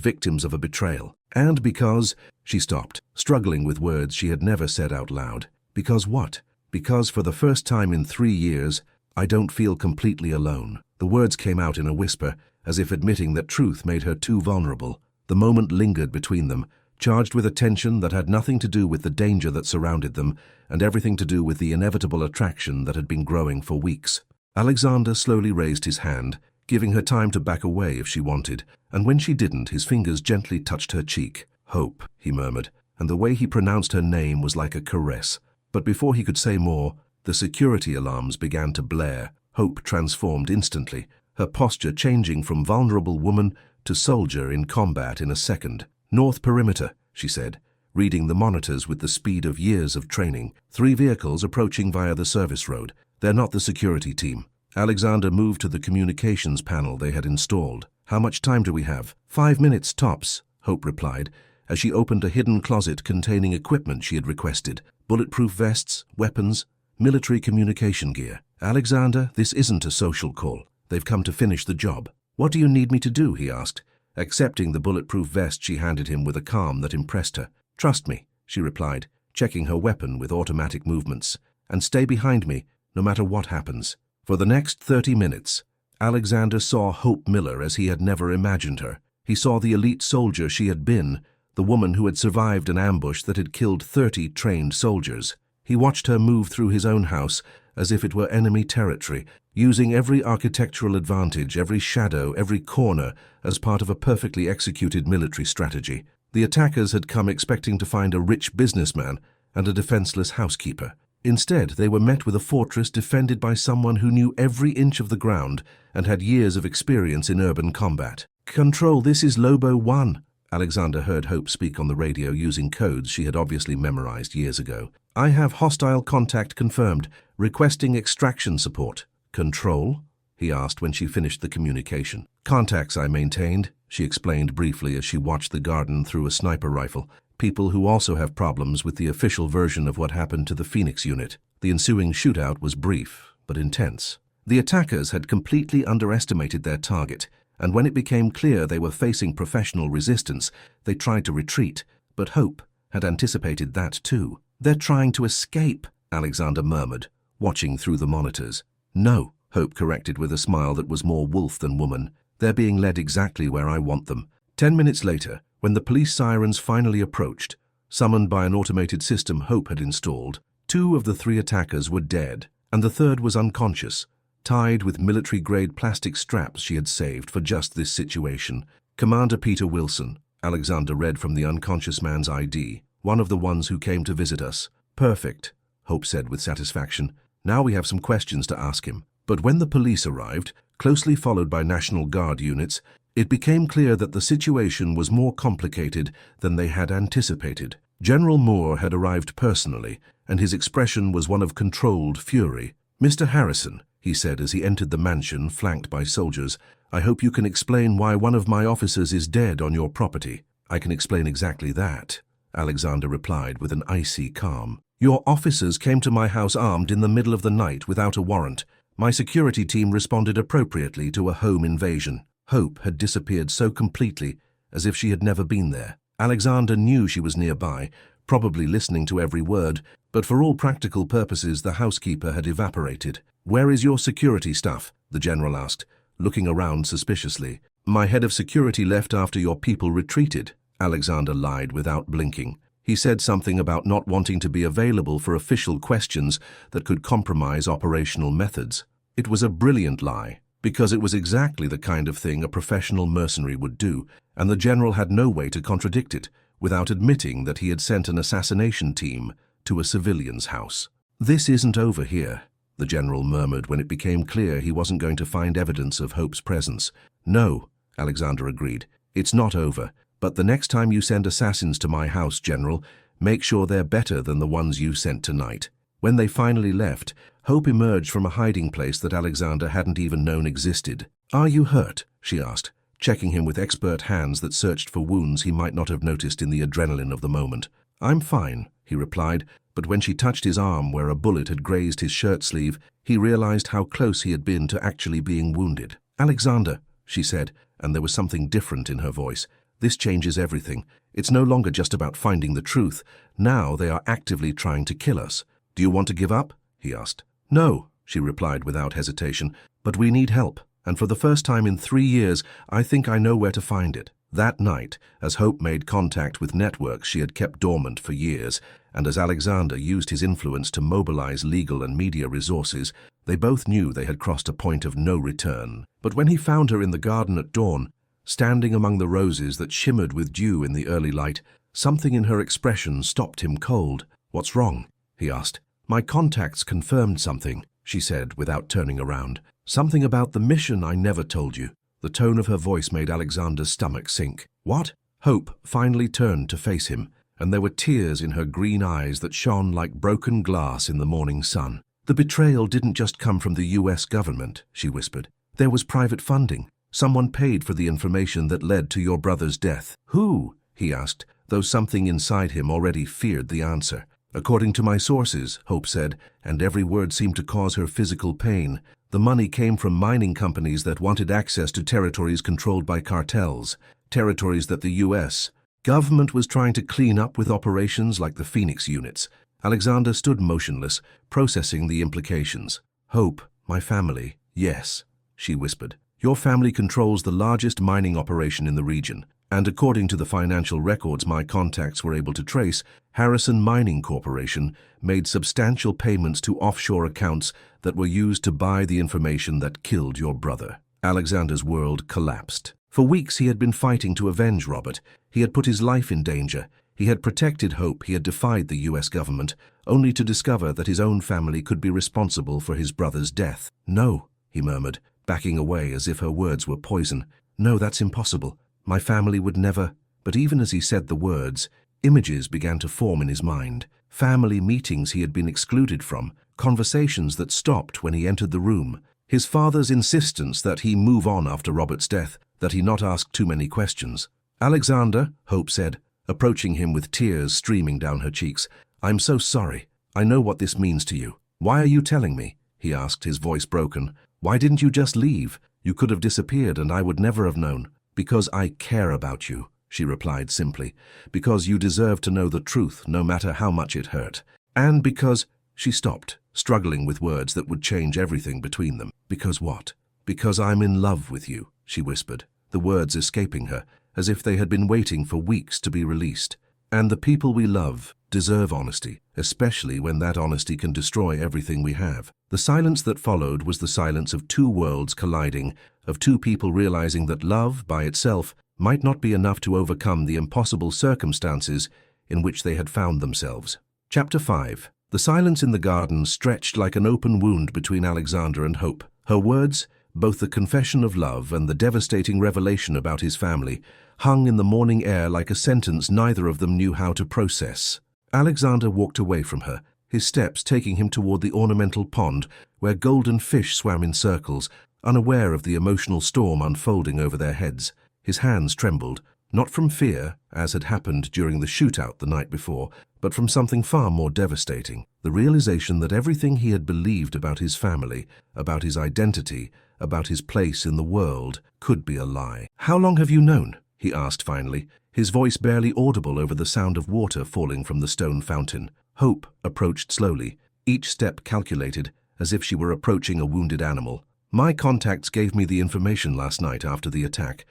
victims of a betrayal. And because—" She stopped, struggling with words she had never said out loud. "Because what?" "Because for the first time in 3 years, I don't feel completely alone." The words came out in a whisper, as if admitting that truth made her too vulnerable. The moment lingered between them, charged with a tension that had nothing to do with the danger that surrounded them, and everything to do with the inevitable attraction that had been growing for weeks. Alexander slowly raised his hand, giving her time to back away if she wanted, and when she didn't, his fingers gently touched her cheek. "Hope," he murmured, and the way he pronounced her name was like a caress. But before he could say more, the security alarms began to blare. Hope transformed instantly, her posture changing from vulnerable woman to soldier in combat in a second. "North perimeter," she said, reading the monitors with the speed of years of training. 3 vehicles approaching via the service road. They're not the security team. Alexander moved to the communications panel they had installed. "How much time do we have?" 5 minutes tops, Hope replied, as she opened a hidden closet containing equipment she had requested. Bulletproof vests, weapons, military communication gear. "Alexander, this isn't a social call. They've come to finish the job." "What do you need me to do?" he asked, accepting the bulletproof vest she handed him with a calm that impressed her. "Trust me," she replied, checking her weapon with automatic movements, "and stay behind me, no matter what happens." For the next 30 minutes, Alexander saw Hope Miller as he had never imagined her. He saw the elite soldier she had been, the woman who had survived an ambush that had killed 30 trained soldiers. He watched her move through his own house as if it were enemy territory, using every architectural advantage, every shadow, every corner as part of a perfectly executed military strategy. The attackers had come expecting to find a rich businessman and a defenseless housekeeper. Instead, they were met with a fortress defended by someone who knew every inch of the ground and had years of experience in urban combat. "Control, this is Lobo 1. Alexander heard Hope speak on the radio using codes she had obviously memorized years ago. "I have hostile contact confirmed, requesting extraction support." "Control?" he asked when she finished the communication. "Contacts I maintained," she explained briefly as she watched the garden through a sniper rifle. "People who also have problems with the official version of what happened to the Phoenix unit." The ensuing shootout was brief, but intense. The attackers had completely underestimated their target, and when it became clear they were facing professional resistance, they tried to retreat, but Hope had anticipated that too. "They're trying to escape," Alexander murmured, watching through the monitors. "No," Hope corrected with a smile that was more wolf than woman. "They're being led exactly where I want them." 10 minutes later, when the police sirens finally approached, summoned by an automated system Hope had installed, 2 of the 3 attackers were dead, and the third was unconscious, tied with military-grade plastic straps she had saved for just this situation. "Commander Peter Wilson," Alexander read from the unconscious man's ID, "one of the ones who came to visit us." "Perfect," Hope said with satisfaction. "Now we have some questions to ask him." But when the police arrived, closely followed by National Guard units, it became clear that the situation was more complicated than they had anticipated. General Moore had arrived personally, and his expression was one of controlled fury. "Mr. Harrison," he said as he entered the mansion flanked by soldiers, "I hope you can explain why one of my officers is dead on your property." "I can explain exactly that," Alexander replied with an icy calm. "Your officers came to my house armed in the middle of the night without a warrant. My security team responded appropriately to a home invasion." Hope had disappeared so completely, as if she had never been there. Alexander knew she was nearby, probably listening to every word, but for all practical purposes the housekeeper had evaporated. "Where is your security staff?" the general asked, looking around suspiciously. "My head of security left after your people retreated," Alexander lied without blinking. He said something about not wanting to be available for official questions that could compromise operational methods. It was a brilliant lie, because it was exactly the kind of thing a professional mercenary would do, and the general had no way to contradict it, without admitting that he had sent an assassination team to a civilian's house. "This isn't over here," the general murmured when it became clear he wasn't going to find evidence of Hope's presence. "No," Alexander agreed, "it's not over. But the next time you send assassins to my house, General, make sure they're better than the ones you sent tonight." When they finally left, Hope emerged from a hiding place that Alexander hadn't even known existed. "Are you hurt?" she asked, checking him with expert hands that searched for wounds he might not have noticed in the adrenaline of the moment. "I'm fine," he replied, but when she touched his arm where a bullet had grazed his shirt sleeve, he realized how close he had been to actually being wounded. "Alexander," she said, and there was something different in her voice. "This changes everything. It's no longer just about finding the truth. Now they are actively trying to kill us. Do you want to give up?" he asked. "No," she replied without hesitation, "but we need help, and for the first time in 3 years, I think I know where to find it." That night, as Hope made contact with networks she had kept dormant for years, and as Alexander used his influence to mobilize legal and media resources, they both knew they had crossed a point of no return. But when he found her in the garden at dawn, standing among the roses that shimmered with dew in the early light, something in her expression stopped him cold. "What's wrong?" he asked. "My contacts confirmed something," she said without turning around. "Something about the mission I never told you." The tone of her voice made Alexander's stomach sink. "What?" Hope finally turned to face him, and there were tears in her green eyes that shone like broken glass in the morning sun. "The betrayal didn't just come from the US government," she whispered. "There was private funding. Someone paid for the information that led to your brother's death." "Who?" he asked, though something inside him already feared the answer. "According to my sources," Hope said, and every word seemed to cause her physical pain, "the money came from mining companies that wanted access to territories controlled by cartels, territories that the US government was trying to clean up with operations like the Phoenix units." Alexander stood motionless, processing the implications. "Hope, my family, yes," she whispered. "Your family controls the largest mining operation in the region, and according to the financial records my contacts were able to trace, Harrison Mining Corporation made substantial payments to offshore accounts that were used to buy the information that killed your brother." Alexander's world collapsed. For weeks he had been fighting to avenge Robert. He had put his life in danger. He had protected Hope, he had defied the US government, only to discover that his own family could be responsible for his brother's death. "No," he murmured, backing away as if her words were poison. "No, that's impossible. My family would never—" But even as he said the words, images began to form in his mind. Family meetings he had been excluded from, conversations that stopped when he entered the room, his father's insistence that he move on after Robert's death, that he not ask too many questions. "Alexander," Hope said, approaching him with tears streaming down her cheeks, "I'm so sorry. I know what this means to you." "Why are you telling me?" he asked, his voice broken. "Why didn't you just leave? You could have disappeared and I would never have known." "Because I care about you," she replied simply. "Because you deserve to know the truth, no matter how much it hurt. And because—" She stopped, struggling with words that would change everything between them. "Because what?" "Because I'm in love with you," she whispered, the words escaping her, as if they had been waiting for weeks to be released. "And the people we love deserve honesty, especially when that honesty can destroy everything we have." The silence that followed was the silence of two worlds colliding, of two people realizing that love, by itself, might not be enough to overcome the impossible circumstances in which they had found themselves. Chapter 5. The silence in the garden stretched like an open wound between Alexander and Hope. Her words, both the confession of love and the devastating revelation about his family, hung in the morning air like a sentence neither of them knew how to process. Alexander walked away from her, his steps taking him toward the ornamental pond where golden fish swam in circles, unaware of the emotional storm unfolding over their heads. His hands trembled, not from fear, as had happened during the shootout the night before, but from something far more devastating, the realization that everything he had believed about his family, about his identity, about his place in the world, could be a lie. "How long have you known?" he asked finally, his voice barely audible over the sound of water falling from the stone fountain. Hope approached slowly, each step calculated, as if she were approaching a wounded animal. "My contacts gave me the information last night after the attack.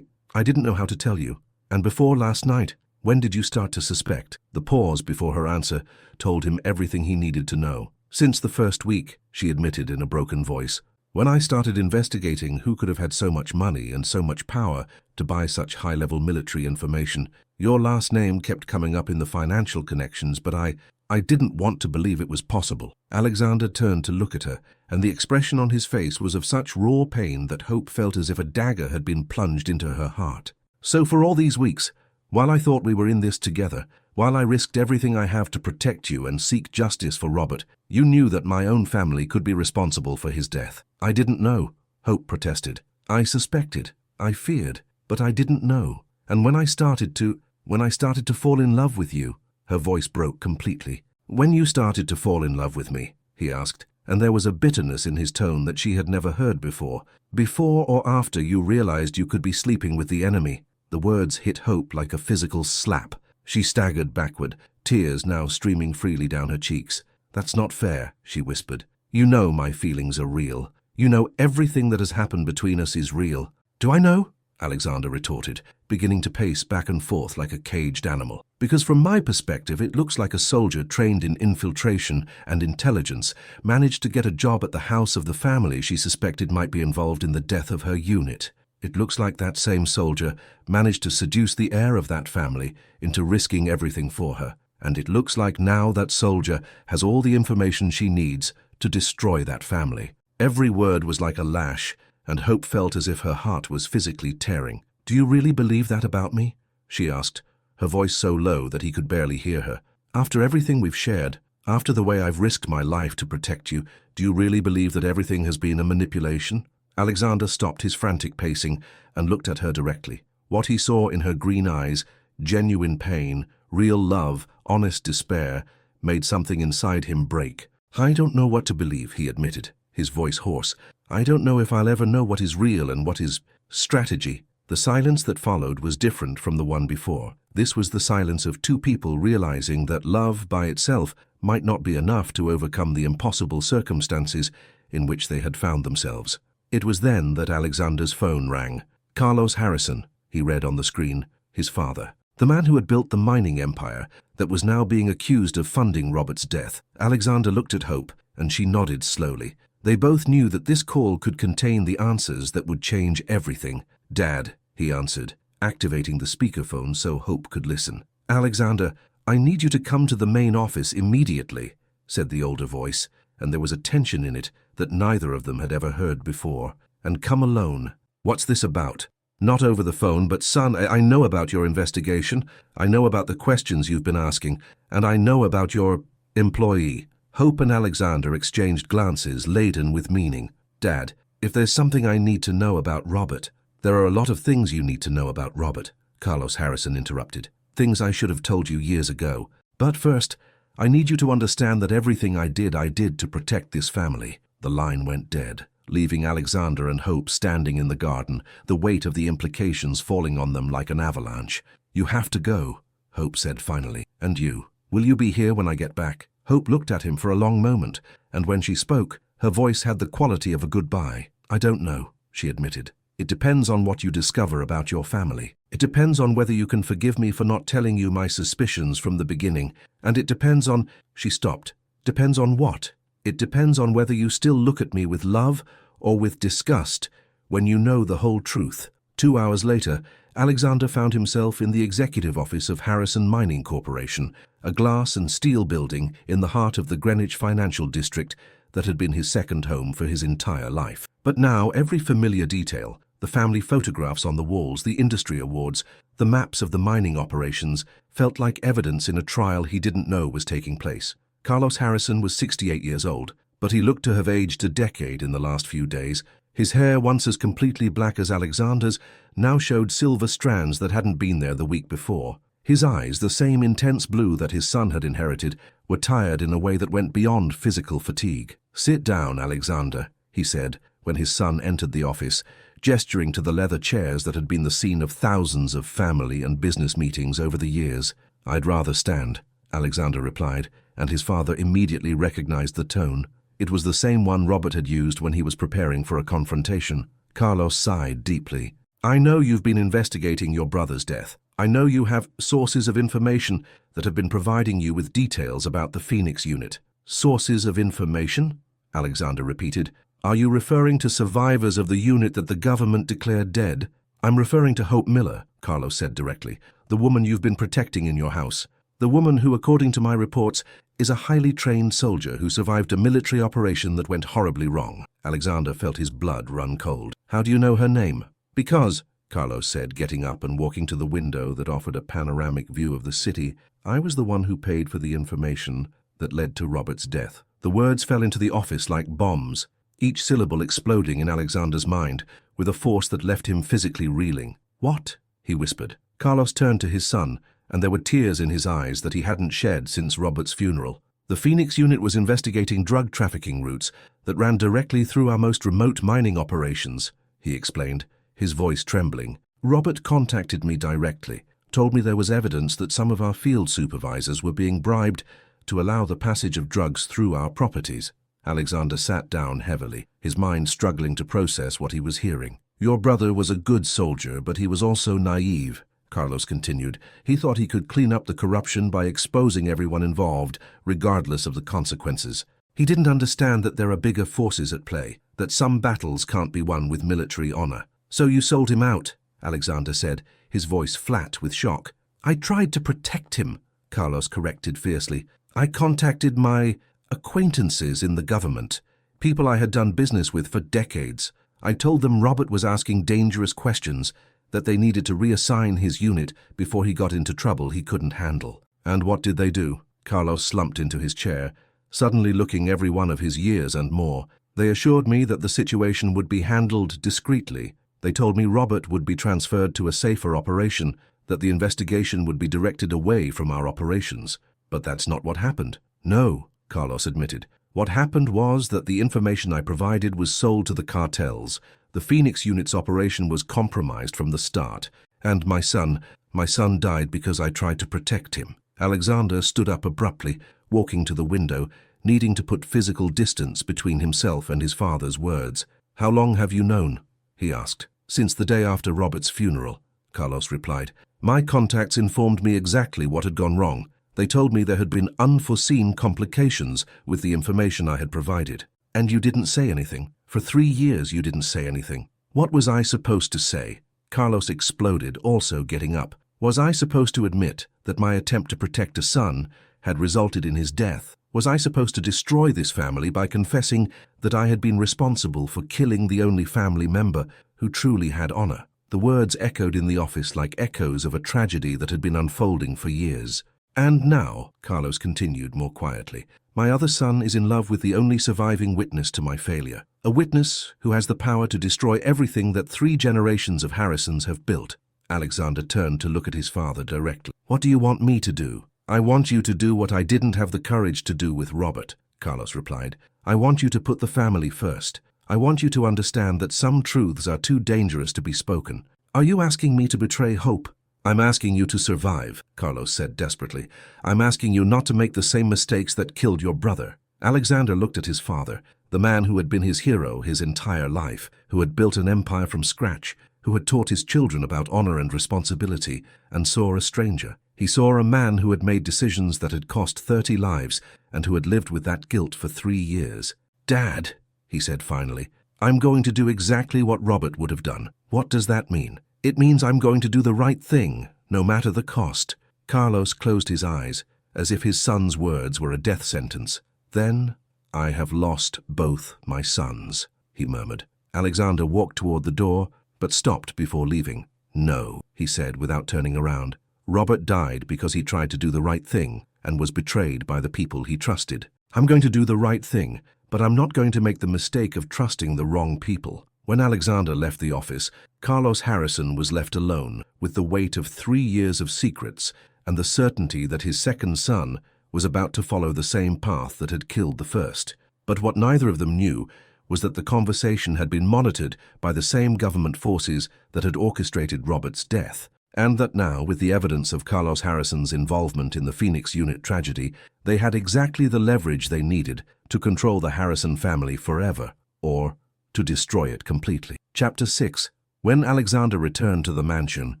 I didn't know how to tell you. And before last night, when did you start to suspect?" The pause before her answer told him everything he needed to know. "Since the first week," she admitted in a broken voice. "When I started investigating who could have had so much money and so much power to buy such high-level military information, your last name kept coming up in the financial connections, but I didn't want to believe it was possible." Alexander turned to look at her, and the expression on his face was of such raw pain that Hope felt as if a dagger had been plunged into her heart. "So for all these weeks, while I thought we were in this together, while I risked everything I have to protect you and seek justice for Robert, you knew that my own family could be responsible for his death." "I didn't know," Hope protested. "I suspected, I feared, but I didn't know. And when I started to fall in love with you," her voice broke completely. "When you started to fall in love with me?" he asked, and there was a bitterness in his tone that she had never heard before. "Before or after you realized you could be sleeping with the enemy?" The words hit Hope like a physical slap. She staggered backward, tears now streaming freely down her cheeks. "That's not fair," she whispered. "You know my feelings are real. You know everything that has happened between us is real." "Do I know?" Alexander retorted, beginning to pace back and forth like a caged animal. "Because from my perspective, it looks like a soldier trained in infiltration and intelligence managed to get a job at the house of the family she suspected might be involved in the death of her unit. It looks like that same soldier managed to seduce the heir of that family into risking everything for her. And it looks like now that soldier has all the information she needs to destroy that family." Every word was like a lash, and Hope felt as if her heart was physically tearing. "Do you really believe that about me?" she asked, her voice so low that he could barely hear her. "After everything we've shared, after the way I've risked my life to protect you, do you really believe that everything has been a manipulation?" Alexander stopped his frantic pacing and looked at her directly. What he saw in her green eyes, genuine pain, real love, honest despair, made something inside him break. "I don't know what to believe," he admitted, his voice hoarse. "I don't know if I'll ever know what is real and what is strategy." The silence that followed was different from the one before. This was the silence of two people realizing that love by itself might not be enough to overcome the impossible circumstances in which they had found themselves. It was then that Alexander's phone rang. Carlos Harrison, he read on the screen, his father. The man who had built the mining empire that was now being accused of funding Robert's death. Alexander looked at Hope, and she nodded slowly. They both knew that this call could contain the answers that would change everything. "Dad," he answered, activating the speakerphone so Hope could listen. "Alexander, I need you to come to the main office immediately," said the older voice, and there was a tension in it that neither of them had ever heard before. "And come alone." "What's this about?" "Not over the phone, but son, I know about your investigation. I know about the questions you've been asking, and I know about your employee." Hope and Alexander exchanged glances laden with meaning. "Dad, if there's something I need to know about Robert—" "There are a lot of things you need to know about Robert," Carlos Harrison interrupted. "Things I should have told you years ago. But first, I need you to understand that everything I did to protect this family." The line went dead, leaving Alexander and Hope standing in the garden, the weight of the implications falling on them like an avalanche. "You have to go," Hope said finally. "And you? Will you be here when I get back?" Hope looked at him for a long moment, and when she spoke, her voice had the quality of a goodbye. "I don't know," she admitted. "It depends on what you discover about your family. It depends on whether you can forgive me for not telling you my suspicions from the beginning. And it depends on—" She stopped. "Depends on what?" "It depends on whether you still look at me with love or with disgust when you know the whole truth." 2 hours later, Alexander found himself in the executive office of Harrison Mining Corporation, a glass and steel building in the heart of the Greenwich financial district that had been his second home for his entire life. But now every familiar detail, the family photographs on the walls, the industry awards, the maps of the mining operations, felt like evidence in a trial he didn't know was taking place. Carlos Harrison was 68 years old, but he looked to have aged a decade in the last few days. His hair, once as completely black as Alexander's, now showed silver strands that hadn't been there the week before. His eyes, the same intense blue that his son had inherited, were tired in a way that went beyond physical fatigue. "Sit down, Alexander," he said when his son entered the office, gesturing to the leather chairs that had been the scene of thousands of family and business meetings over the years. "I'd rather stand," Alexander replied, and his father immediately recognized the tone. It was the same one Robert had used when he was preparing for a confrontation. Carlos sighed deeply. "I know you've been investigating your brother's death. I know you have sources of information that have been providing you with details about the Phoenix unit." "Sources of information?" Alexander repeated. "Are you referring to survivors of the unit that the government declared dead?" "I'm referring to Hope Miller," Carlos said directly, "the woman you've been protecting in your house. The woman who, according to my reports, is a highly trained soldier who survived a military operation that went horribly wrong." Alexander felt his blood run cold. "How do you know her name?" "Because," Carlos said, getting up and walking to the window that offered a panoramic view of the city, "I was the one who paid for the information that led to Robert's death." The words fell into the office like bombs, each syllable exploding in Alexander's mind with a force that left him physically reeling. "What?" he whispered. Carlos turned to his son, and there were tears in his eyes that he hadn't shed since Robert's funeral. "The Phoenix unit was investigating drug trafficking routes that ran directly through our most remote mining operations," he explained, his voice trembling. "Robert contacted me directly, told me there was evidence that some of our field supervisors were being bribed to allow the passage of drugs through our properties." Alexander sat down heavily, his mind struggling to process what he was hearing. "Your brother was a good soldier, but he was also naive," Carlos continued. "He thought he could clean up the corruption by exposing everyone involved, regardless of the consequences. He didn't understand that there are bigger forces at play, that some battles can't be won with military honor. So you sold him out," Alexander said, his voice flat with shock. "I tried to protect him," Carlos corrected fiercely. "I contacted my acquaintances in the government, people I had done business with for decades. I told them Robert was asking dangerous questions, that they needed to reassign his unit before he got into trouble he couldn't handle." "And what did they do?" Carlos slumped into his chair, suddenly looking every one of his years and more. "They assured me that the situation would be handled discreetly. They told me Robert would be transferred to a safer operation, that the investigation would be directed away from our operations. But that's not what happened." "No," Carlos admitted. "What happened was that the information I provided was sold to the cartels. The Phoenix unit's operation was compromised from the start, and my son died because I tried to protect him." Alexander stood up abruptly, walking to the window, needing to put physical distance between himself and his father's words. "How long have you known?" he asked. "Since the day after Robert's funeral," Carlos replied. "My contacts informed me exactly what had gone wrong. They told me there had been unforeseen complications with the information I had provided." "And you didn't say anything? For 3 years you didn't say anything. What was I supposed to say?" Carlos exploded, also getting up. "Was I supposed to admit that my attempt to protect a son had resulted in his death? Was I supposed to destroy this family by confessing that I had been responsible for killing the only family member who truly had honor? The words echoed in the office like echoes of a tragedy that had been unfolding for years. And now, Carlos continued more quietly, my other son is in love with the only surviving witness to my failure. A witness who has the power to destroy everything that 3 generations of Harrisons have built. Alexander turned to look at his father directly. What do you want me to do? I want you to do what I didn't have the courage to do with Robert, Carlos replied. I want you to put the family first. I want you to understand that some truths are too dangerous to be spoken. Are you asking me to betray Hope? I'm asking you to survive, Carlos said desperately. I'm asking you not to make the same mistakes that killed your brother. Alexander looked at his father, the man who had been his hero his entire life, who had built an empire from scratch, who had taught his children about honor and responsibility, and saw a stranger. He saw a man who had made decisions that had cost 30 lives and who had lived with that guilt for 3 years. Dad, he said finally, I'm going to do exactly what Robert would have done. What does that mean? It means I'm going to do the right thing, no matter the cost. Carlos closed his eyes, as if his son's words were a death sentence. Then, I have lost both my sons, he murmured. Alexander walked toward the door, but stopped before leaving. No, he said without turning around. Robert died because he tried to do the right thing and was betrayed by the people he trusted. I'm going to do the right thing, but I'm not going to make the mistake of trusting the wrong people. When Alexander left the office, Carlos Harrison was left alone with the weight of 3 years of secrets and the certainty that his second son was about to follow the same path that had killed the first. But what neither of them knew was that the conversation had been monitored by the same government forces that had orchestrated Robert's death, and that now, with the evidence of Carlos Harrison's involvement in the Phoenix unit tragedy, they had exactly the leverage they needed to control the Harrison family forever, or to destroy it completely. Chapter 6. When Alexander returned to the mansion,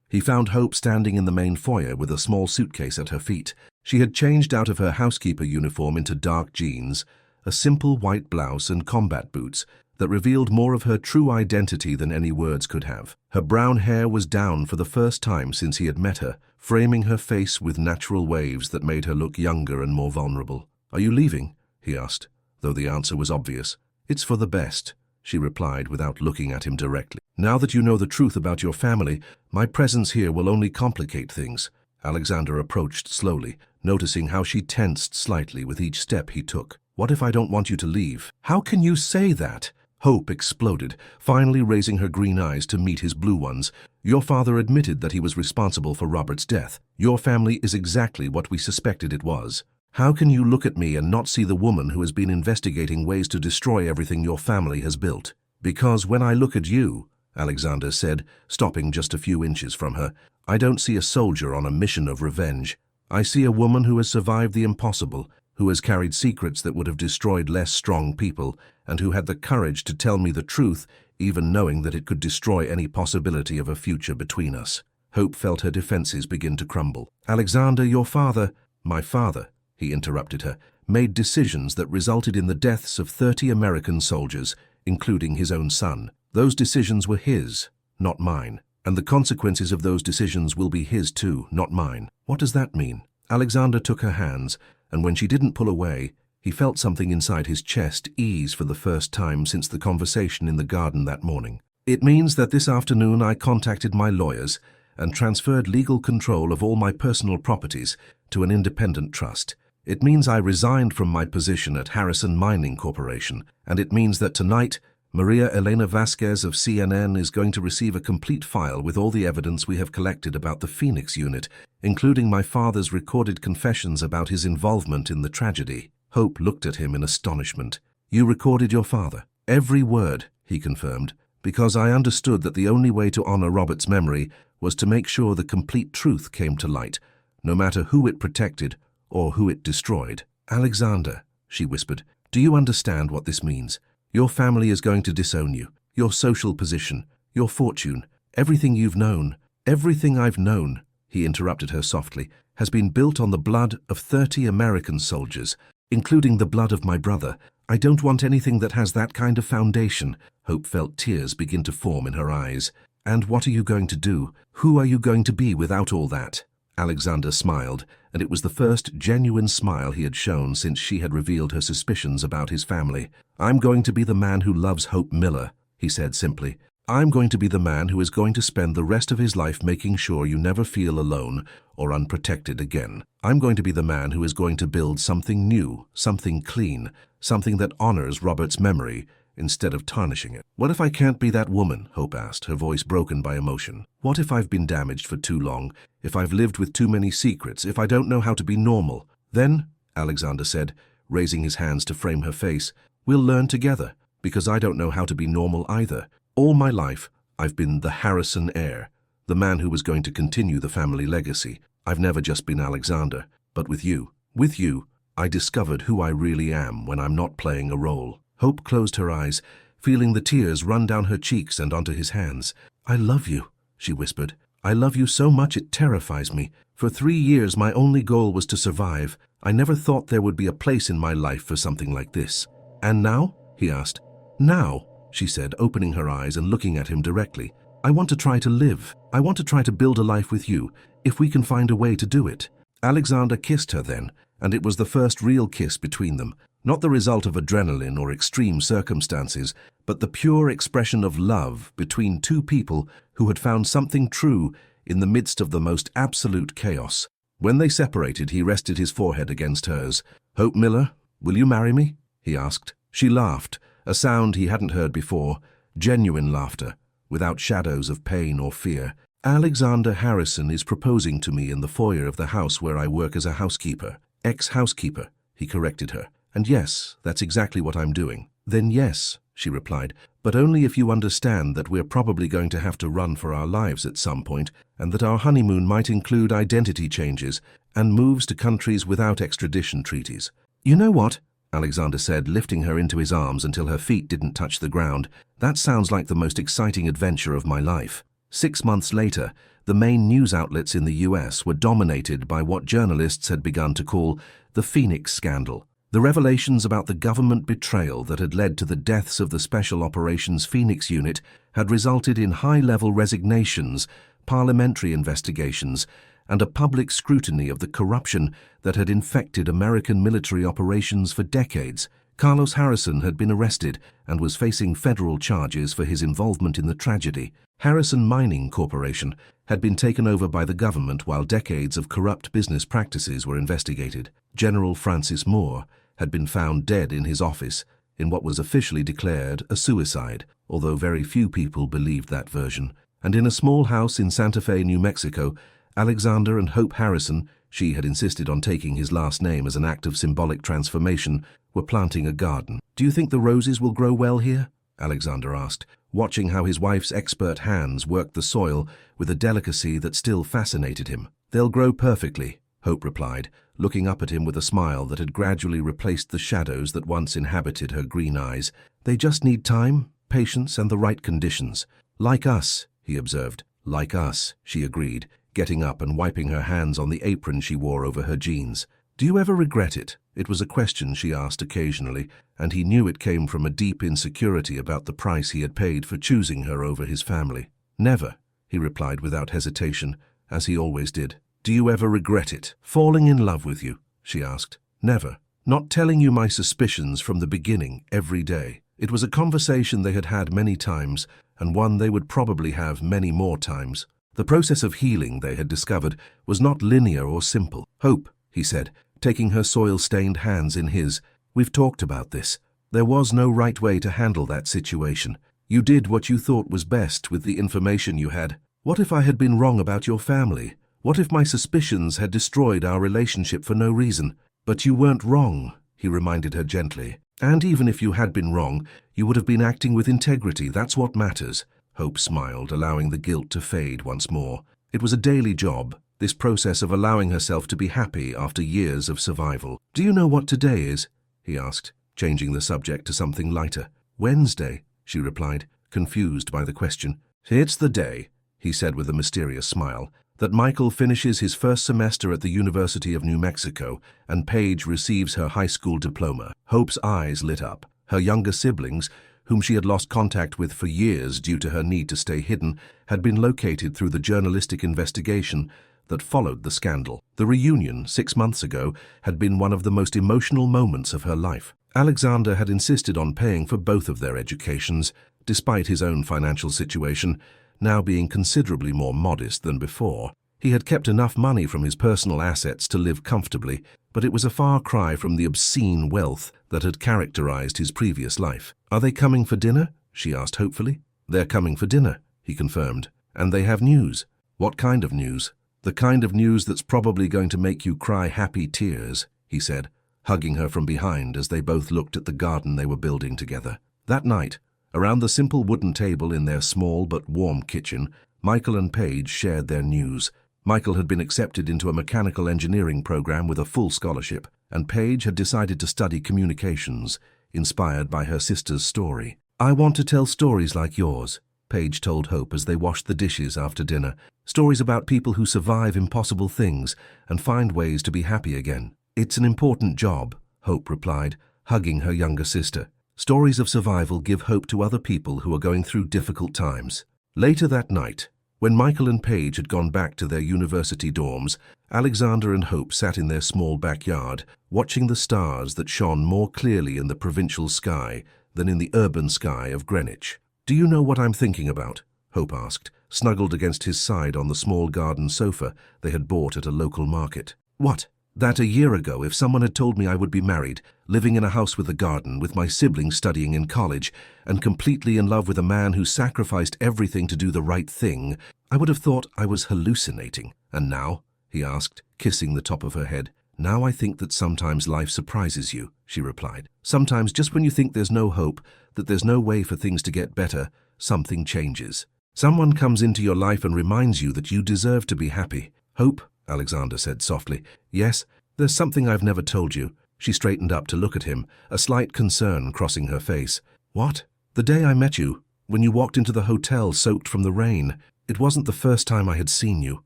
he found Hope standing in the main foyer with a small suitcase at her feet. She had changed out of her housekeeper uniform into dark jeans, a simple white blouse and combat boots that revealed more of her true identity than any words could have. Her brown hair was down for the first time since he had met her, framing her face with natural waves that made her look younger and more vulnerable. Are you leaving? He asked, though the answer was obvious. It's for the best, she replied without looking at him directly. Now that you know the truth about your family, my presence here will only complicate things. Alexander approached slowly, noticing how she tensed slightly with each step he took. What if I don't want you to leave? How can you say that? Hope exploded, finally raising her green eyes to meet his blue ones. Your father admitted that he was responsible for Robert's death. Your family is exactly what we suspected it was. How can you look at me and not see the woman who has been investigating ways to destroy everything your family has built? Because when I look at you, Alexander said, stopping just a few inches from her, I don't see a soldier on a mission of revenge. I see a woman who has survived the impossible, who has carried secrets that would have destroyed less strong people, and who had the courage to tell me the truth, even knowing that it could destroy any possibility of a future between us. Hope felt her defenses begin to crumble. Alexander, your father, my father, he interrupted her, made decisions that resulted in the deaths of 30 American soldiers, including his own son. Those decisions were his, not mine, and the consequences of those decisions will be his too, not mine. What does that mean? Alexander took her hands, and when she didn't pull away, he felt something inside his chest ease for the first time since the conversation in the garden that morning. It means that this afternoon I contacted my lawyers and transferred legal control of all my personal properties to an independent trust. It means I resigned from my position at Harrison Mining Corporation, and it means that tonight, Maria Elena Vasquez of CNN is going to receive a complete file with all the evidence we have collected about the Phoenix unit, including my father's recorded confessions about his involvement in the tragedy. Hope looked at him in astonishment. You recorded your father? Every word, he confirmed, because I understood that the only way to honor Robert's memory was to make sure the complete truth came to light, no matter who it protected or who it destroyed. Alexander, she whispered, do you understand what this means? Your family is going to disown you, your social position, your fortune, everything you've known, everything I've known, he interrupted her softly, has been built on the blood of 30 American soldiers, including the blood of my brother. I don't want anything that has that kind of foundation. Hope felt tears begin to form in her eyes. And what are you going to do? Who are you going to be without all that? Alexander smiled, and it was the first genuine smile he had shown since she had revealed her suspicions about his family. "I'm going to be the man who loves Hope Miller," he said simply. "I'm going to be the man who is going to spend the rest of his life making sure you never feel alone or unprotected again. I'm going to be the man who is going to build something new, something clean, something that honors Robert's memory instead of tarnishing it." "What if I can't be that woman?" Hope asked, her voice broken by emotion. "What if I've been damaged for too long, if I've lived with too many secrets, if I don't know how to be normal?" "Then," Alexander said, raising his hands to frame her face, "we'll learn together, because I don't know how to be normal either. All my life, I've been the Harrison heir, the man who was going to continue the family legacy. I've never just been Alexander, but with you, I discovered who I really am when I'm not playing a role." Hope closed her eyes, feeling the tears run down her cheeks and onto his hands. "I love you," she whispered. "I love you so much it terrifies me. For 3 years my only goal was to survive. I never thought there would be a place in my life for something like this." "And now?" he asked. "Now," she said, opening her eyes and looking at him directly. "I want to try to live. I want to try to build a life with you, if we can find a way to do it." Alexander kissed her then, and it was the first real kiss between them. Not the result of adrenaline or extreme circumstances, but the pure expression of love between two people who had found something true in the midst of the most absolute chaos. When they separated, he rested his forehead against hers. "Hope Miller, will you marry me?" he asked. She laughed, a sound he hadn't heard before, genuine laughter, without shadows of pain or fear. "Alexander Harrison is proposing to me in the foyer of the house where I work as a housekeeper. Ex-housekeeper," he corrected her. "And yes, that's exactly what I'm doing." "Then yes," she replied, "but only if you understand that we're probably going to have to run for our lives at some point, and that our honeymoon might include identity changes and moves to countries without extradition treaties." "You know what?" Alexander said, lifting her into his arms until her feet didn't touch the ground. "That sounds like the most exciting adventure of my life." 6 months later, the main news outlets in the US were dominated by what journalists had begun to call the Phoenix scandal. The revelations about the government betrayal that had led to the deaths of the Special Operations Phoenix unit had resulted in high-level resignations, parliamentary investigations, and a public scrutiny of the corruption that had infected American military operations for decades. Carlos Harrison had been arrested and was facing federal charges for his involvement in the tragedy. Harrison Mining Corporation had been taken over by the government while decades of corrupt business practices were investigated. General Francis Moore had been found dead in his office in what was officially declared a suicide, although very few people believed that version. And in a small house in Santa Fe, New Mexico, Alexander and Hope Harrison, she had insisted on taking his last name as an act of symbolic transformation, were planting a garden. "Do you think the roses will grow well here?" Alexander asked, watching how his wife's expert hands worked the soil with a delicacy that still fascinated him. "They'll grow perfectly," Hope replied, looking up at him with a smile that had gradually replaced the shadows that once inhabited her green eyes. "They just need time, patience, and the right conditions." "Like us," he observed. "Like us," she agreed, getting up and wiping her hands on the apron she wore over her jeans. "Do you ever regret it?" It was a question she asked occasionally, and he knew it came from a deep insecurity about the price he had paid for choosing her over his family. "Never," he replied without hesitation, as he always did. "Do you ever regret it? Falling in love with you?" she asked. "Never. Not telling you my suspicions from the beginning, every day." It was a conversation they had had many times, and one they would probably have many more times. The process of healing, they had discovered, was not linear or simple. "Hope," he said, taking her soil-stained hands in his, "we've talked about this. There was no right way to handle that situation. You did what you thought was best with the information you had. What if I had been wrong about your family? What if my suspicions had destroyed our relationship for no reason? But you weren't wrong," he reminded her gently. "And even if you had been wrong, you would have been acting with integrity. That's what matters." Hope smiled, allowing the guilt to fade once more. It was a daily job, this process of allowing herself to be happy after years of survival. "Do you know what today is?" he asked, changing the subject to something lighter. "Wednesday," she replied, confused by the question. "It's the day," he said with a mysterious smile, "that Michael finishes his first semester at the University of New Mexico and Paige receives her high school diploma." Hope's eyes lit up. Her younger siblings, whom she had lost contact with for years due to her need to stay hidden, had been located through the journalistic investigation that followed the scandal. The reunion 6 months ago had been one of the most emotional moments of her life. Alexander had insisted on paying for both of their educations, despite his own financial situation now being considerably more modest than before. He had kept enough money from his personal assets to live comfortably, but it was a far cry from the obscene wealth that had characterized his previous life. "Are they coming for dinner?" she asked hopefully. "They're coming for dinner," he confirmed. "And they have news." "What kind of news?" "The kind of news that's probably going to make you cry happy tears," he said, hugging her from behind as they both looked at the garden they were building together. That night, around the simple wooden table in their small but warm kitchen, Michael and Paige shared their news. Michael had been accepted into a mechanical engineering program with a full scholarship, and Paige had decided to study communications, inspired by her sister's story. "I want to tell stories like yours," Paige told Hope as they washed the dishes after dinner. "Stories about people who survive impossible things and find ways to be happy again." "It's an important job," Hope replied, hugging her younger sister. "Stories of survival give hope to other people who are going through difficult times." Later that night, when Michael and Paige had gone back to their university dorms, Alexander and Hope sat in their small backyard, watching the stars that shone more clearly in the provincial sky than in the urban sky of Greenwich. "Do you know what I'm thinking about?" Hope asked, snuggled against his side on the small garden sofa they had bought at a local market. "What?" "That a year ago, if someone had told me I would be married, living in a house with a garden, with my siblings studying in college, and completely in love with a man who sacrificed everything to do the right thing, I would have thought I was hallucinating. And now?" he asked, kissing the top of her head. "Now I think that sometimes life surprises you," she replied. "Sometimes just when you think there's no hope, that there's no way for things to get better, something changes. Someone comes into your life and reminds you that you deserve to be happy." "Hope," Alexander said softly. "Yes, there's something I've never told you." She straightened up to look at him, a slight concern crossing her face. "What?" "The day I met you, when you walked into the hotel soaked from the rain. It wasn't the first time I had seen you."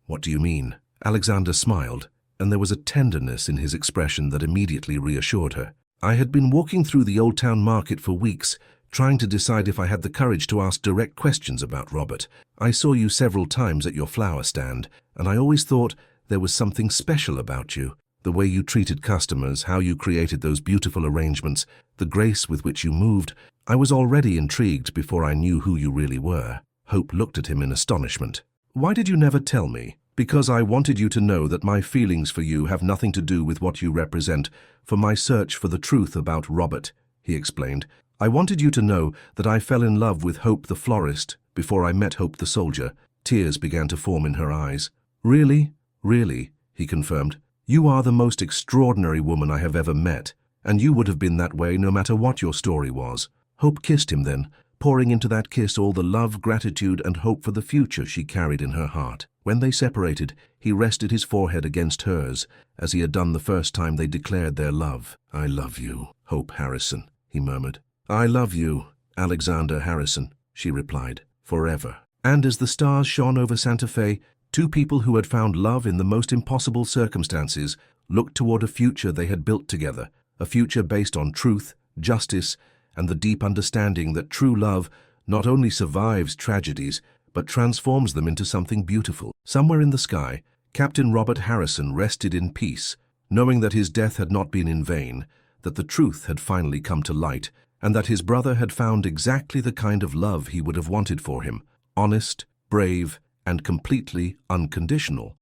"What do you mean?" Alexander smiled, and there was a tenderness in his expression that immediately reassured her. "I had been walking through the Old Town Market for weeks, trying to decide if I had the courage to ask direct questions about Robert. I saw you several times at your flower stand, and I always thought there was something special about you. The way you treated customers, how you created those beautiful arrangements, the grace with which you moved. I was already intrigued before I knew who you really were." Hope looked at him in astonishment. "Why did you never tell me?" "Because I wanted you to know that my feelings for you have nothing to do with what you represent, for my search for the truth about Robert," he explained. "I wanted you to know that I fell in love with Hope the florist before I met Hope the soldier." Tears began to form in her eyes. "Really? Really," he confirmed. "You are the most extraordinary woman I have ever met, and you would have been that way no matter what your story was." Hope kissed him then, pouring into that kiss all the love, gratitude, and hope for the future she carried in her heart. When they separated, he rested his forehead against hers, as he had done the first time they declared their love. "I love you, Hope Harrison," he murmured. "I love you, Alexander Harrison," she replied, "forever." And as the stars shone over Santa Fe, two people who had found love in the most impossible circumstances looked toward a future they had built together, a future based on truth, justice, and the deep understanding that true love not only survives tragedies, but transforms them into something beautiful. Somewhere in the sky, Captain Robert Harrison rested in peace, knowing that his death had not been in vain, that the truth had finally come to light, and that his brother had found exactly the kind of love he would have wanted for him, honest, brave, and completely unconditional.